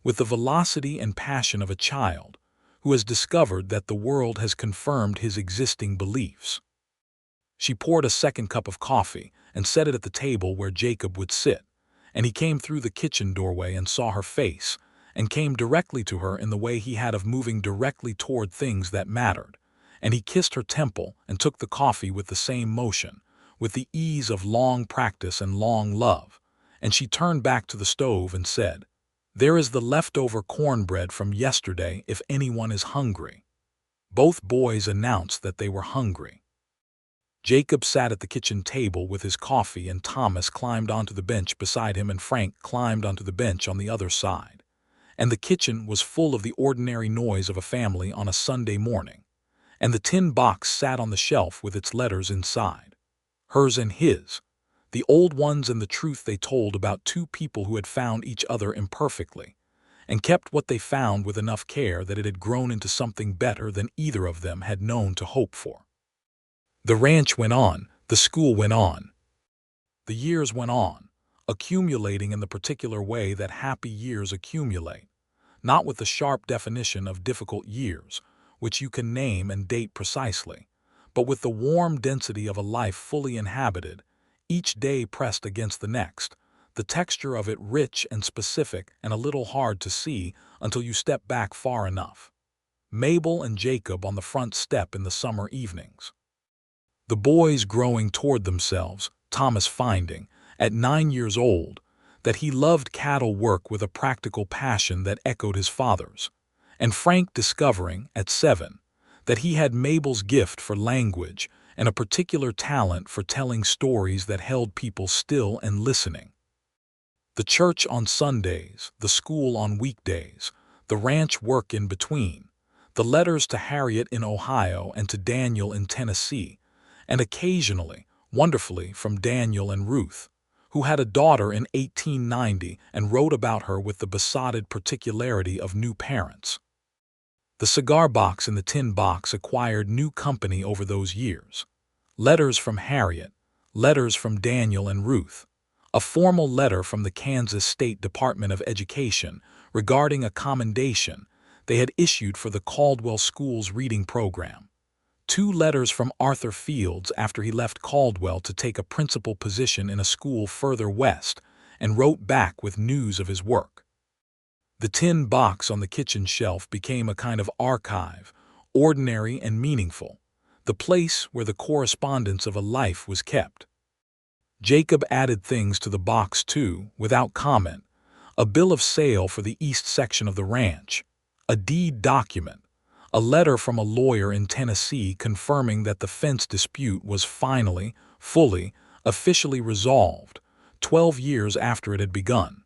with the velocity and passion of a child who has discovered that the world has confirmed his existing beliefs. She poured a second cup of coffee and set it at the table where Jacob would sit, and he came through the kitchen doorway and saw her face, and came directly to her in the way he had of moving directly toward things that mattered, and he kissed her temple and took the coffee with the same motion, with the ease of long practice and long love, and she turned back to the stove and said, "There is the leftover cornbread from yesterday if anyone is hungry." Both boys announced that they were hungry. Jacob sat at the kitchen table with his coffee, and Thomas climbed onto the bench beside him and Frank climbed onto the bench on the other side. And the kitchen was full of the ordinary noise of a family on a Sunday morning, and the tin box sat on the shelf with its letters inside. Hers and his, the old ones, and the truth they told about two people who had found each other imperfectly, and kept what they found with enough care that it had grown into something better than either of them had known to hope for. The ranch went on, the school went on. The years went on, accumulating in the particular way that happy years accumulate, not with the sharp definition of difficult years, which you can name and date precisely, but with the warm density of a life fully inhabited, each day pressed against the next, the texture of it rich and specific and a little hard to see until you step back far enough. Mabel and Jacob on the front step in the summer evenings. The boys growing toward themselves, Thomas finding, at 9 years old, that he loved cattle work with a practical passion that echoed his father's, and Frank discovering, at 7, that he had Mabel's gift for language and a particular talent for telling stories that held people still and listening. The church on Sundays, the school on weekdays, the ranch work in between, the letters to Harriet in Ohio and to Daniel in Tennessee, and occasionally, wonderfully, from Daniel and Ruth, who had a daughter in 1890 and wrote about her with the besotted particularity of new parents. The cigar box and the tin box acquired new company over those years. Letters from Harriet, letters from Daniel and Ruth, a formal letter from the Kansas State Department of Education regarding a commendation they had issued for the Caldwell School's reading program. 2 letters from Arthur Fields after he left Caldwell to take a principal position in a school further west, and wrote back with news of his work. The tin box on the kitchen shelf became a kind of archive, ordinary and meaningful, the place where the correspondence of a life was kept. Jacob added things to the box too, without comment: a bill of sale for the east section of the ranch, a deed document, a letter from a lawyer in Tennessee confirming that the fence dispute was finally, fully, officially resolved, 12 years after it had begun.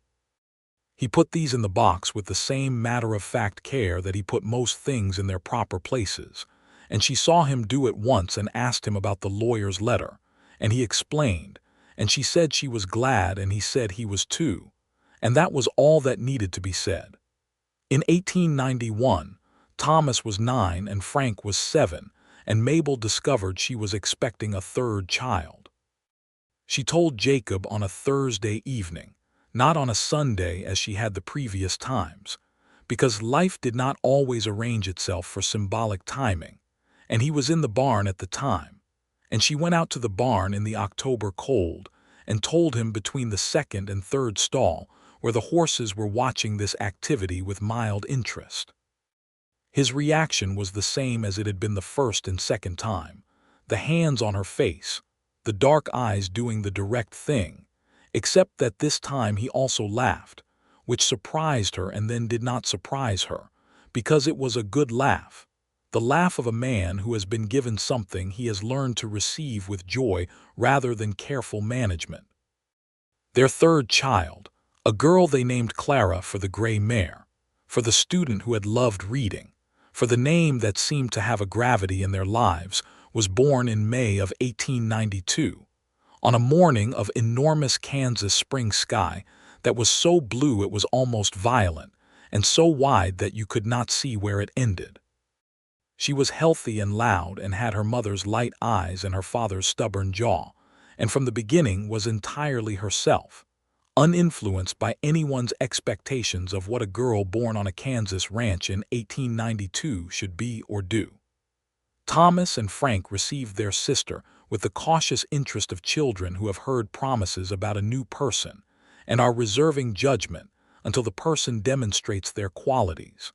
He put these in the box with the same matter-of-fact care that he put most things in their proper places, and she saw him do it once and asked him about the lawyer's letter, and he explained, and she said she was glad and he said he was too, and that was all that needed to be said. In 1891, Thomas was 9 and Frank was 7, and Mabel discovered she was expecting a 3rd child. She told Jacob on a Thursday evening, not on a Sunday as she had the previous times, because life did not always arrange itself for symbolic timing, and he was in the barn at the time, and she went out to the barn in the October cold and told him between the 2nd and 3rd stall where the horses were watching this activity with mild interest. His reaction was the same as it had been the 1st and 2nd time, the hands on her face, the dark eyes doing the direct thing, except that this time he also laughed, which surprised her and then did not surprise her, because it was a good laugh, the laugh of a man who has been given something he has learned to receive with joy rather than careful management. Their 3rd child, a girl they named Clara for the gray mare, for the student who had loved reading, for the name that seemed to have a gravity in their lives, was born in May of 1892, on a morning of enormous Kansas spring sky that was so blue it was almost violent, and so wide that you could not see where it ended. She was healthy and loud and had her mother's light eyes and her father's stubborn jaw, and from the beginning was entirely herself, uninfluenced by anyone's expectations of what a girl born on a Kansas ranch in 1892 should be or do. Thomas and Frank received their sister with the cautious interest of children who have heard promises about a new person and are reserving judgment until the person demonstrates their qualities.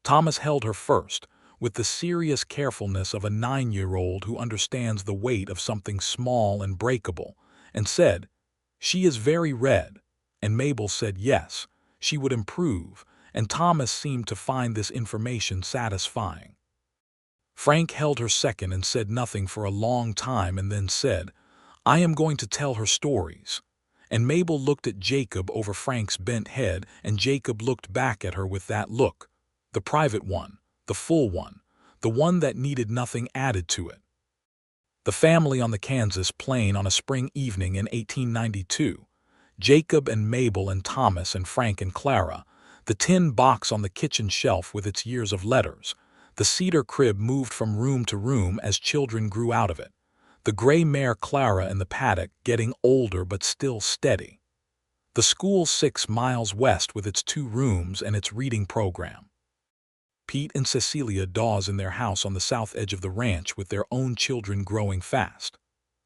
Thomas held her first, with the serious carefulness of a 9-year-old who understands the weight of something small and breakable, and said, "She is very red," and Mabel said yes, she would improve, and Thomas seemed to find this information satisfying. Frank held her second and said nothing for a long time and then said, "I am going to tell her stories." And Mabel looked at Jacob over Frank's bent head, and Jacob looked back at her with that look, the private one, the full one, the one that needed nothing added to it. The family on the Kansas plain on a spring evening in 1892, Jacob and Mabel and Thomas and Frank and Clara, the tin box on the kitchen shelf with its years of letters, the cedar crib moved from room to room as children grew out of it, the gray mare Clara in the paddock getting older but still steady, the school 6 miles west with its 2 rooms and its reading program, Pete and Cecilia Dawes in their house on the south edge of the ranch with their own children growing fast,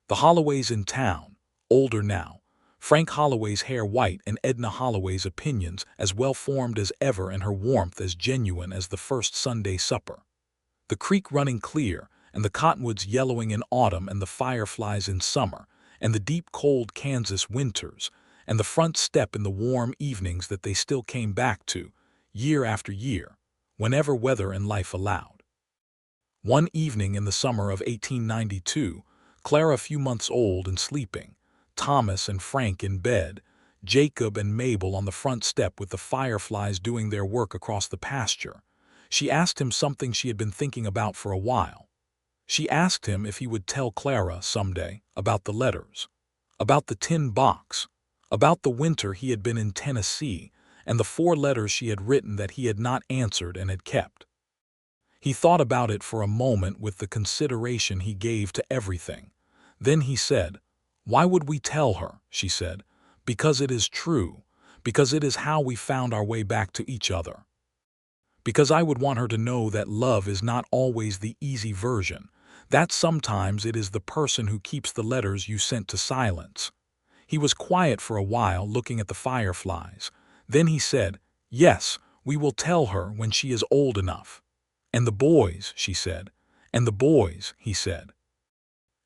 the Holloways in town, older now, Frank Holloway's hair white and Edna Holloway's opinions as well-formed as ever and her warmth as genuine as the first Sunday supper, the creek running clear and the cottonwoods yellowing in autumn and the fireflies in summer and the deep cold Kansas winters and the front step in the warm evenings that they still came back to, year after year, whenever weather and life allowed. One evening in the summer of 1892, Clara a few months old and sleeping, Thomas and Frank in bed, Jacob and Mabel on the front step with the fireflies doing their work across the pasture, she asked him something she had been thinking about for a while. She asked him if he would tell Clara someday about the letters, about the tin box, about the winter he had been in Tennessee, and the 4 letters she had written that he had not answered and had kept. He thought about it for a moment with the consideration he gave to everything. Then he said, "Why would we tell her?" she said. "Because it is true, because it is how we found our way back to each other. Because I would want her to know that love is not always the easy version, that sometimes it is the person who keeps the letters you sent to silence." He was quiet for a while, looking at the fireflies. Then he said, "Yes, we will tell her when she is old enough." "And the boys," she said. "And the boys," he said.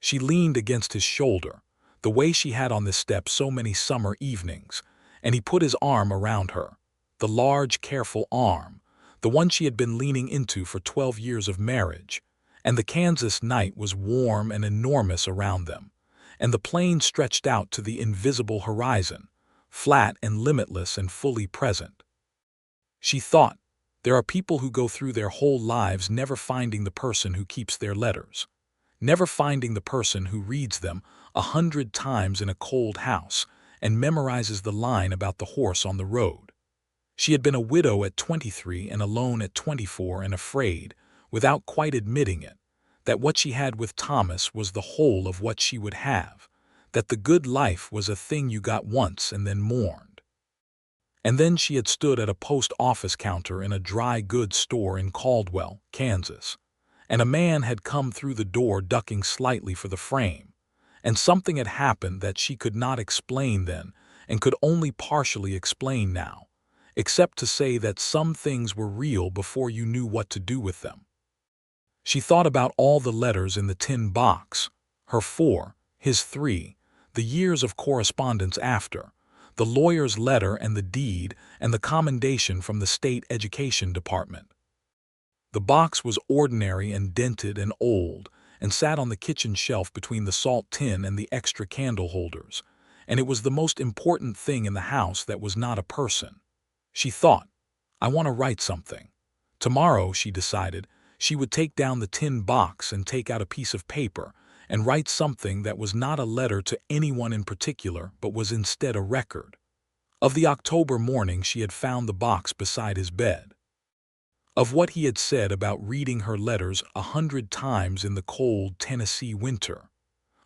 She leaned against his shoulder, the way she had on this step so many summer evenings, and he put his arm around her, the large, careful arm, the one she had been leaning into for 12 years of marriage, and the Kansas night was warm and enormous around them, and the plain stretched out to the invisible horizon, flat and limitless and fully present. She thought, there are people who go through their whole lives never finding the person who keeps their letters, never finding the person who reads them 100 times in a cold house and memorizes the line about the horse on the road. She had been a widow at 23 and alone at 24 and afraid, without quite admitting it, that what she had with Thomas was the whole of what she would have, that the good life was a thing you got once and then mourned. And then she had stood at a post office counter in a dry goods store in Caldwell, Kansas, and a man had come through the door ducking slightly for the frame, and something had happened that she could not explain then and could only partially explain now, except to say that some things were real before you knew what to do with them. She thought about all the letters in the tin box, her 4, his 3, the years of correspondence after, the lawyer's letter and the deed and the commendation from the state education department. The box was ordinary and dented and old and sat on the kitchen shelf between the salt tin and the extra candle holders, and it was the most important thing in the house that was not a person. She thought, I want to write something. Tomorrow, she decided, she would take down the tin box and take out a piece of paper and write something that was not a letter to anyone in particular but was instead a record of the October morning she had found the box beside his bed. Of what he had said about reading her letters 100 times in the cold Tennessee winter.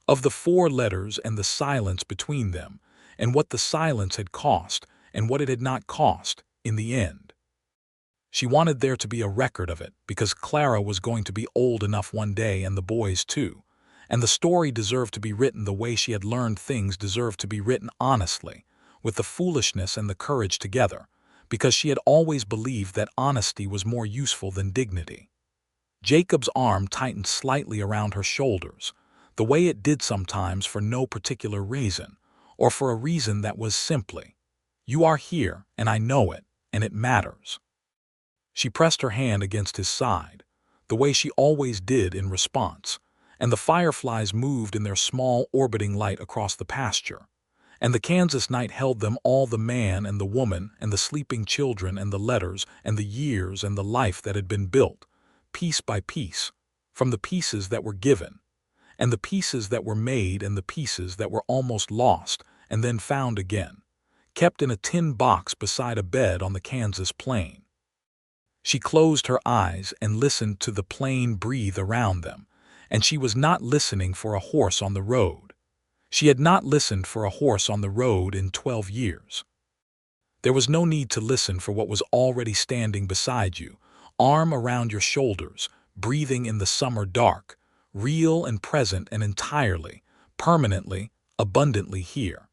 Of the 4 letters and the silence between them, and what the silence had cost and what it had not cost in the end. She wanted there to be a record of it because Clara was going to be old enough one day, and the boys too, and the story deserved to be written the way she had learned things deserved to be written, honestly, with the foolishness and the courage together, because she had always believed that honesty was more useful than dignity. Jacob's arm tightened slightly around her shoulders, the way it did sometimes for no particular reason, or for a reason that was simply, "You are here, and I know it, and it matters." She pressed her hand against his side, the way she always did in response, and the fireflies moved in their small orbiting light across the pasture, and the Kansas night held them all, the man and the woman and the sleeping children and the letters and the years and the life that had been built, piece by piece, from the pieces that were given, and the pieces that were made and the pieces that were almost lost and then found again, kept in a tin box beside a bed on the Kansas plain. She closed her eyes and listened to the plain breathe around them, and she was not listening for a horse on the road. She had not listened for a horse on the road in 12 years. There was no need to listen for what was already standing beside you, arm around your shoulders, breathing in the summer dark, real and present and entirely, permanently, abundantly here.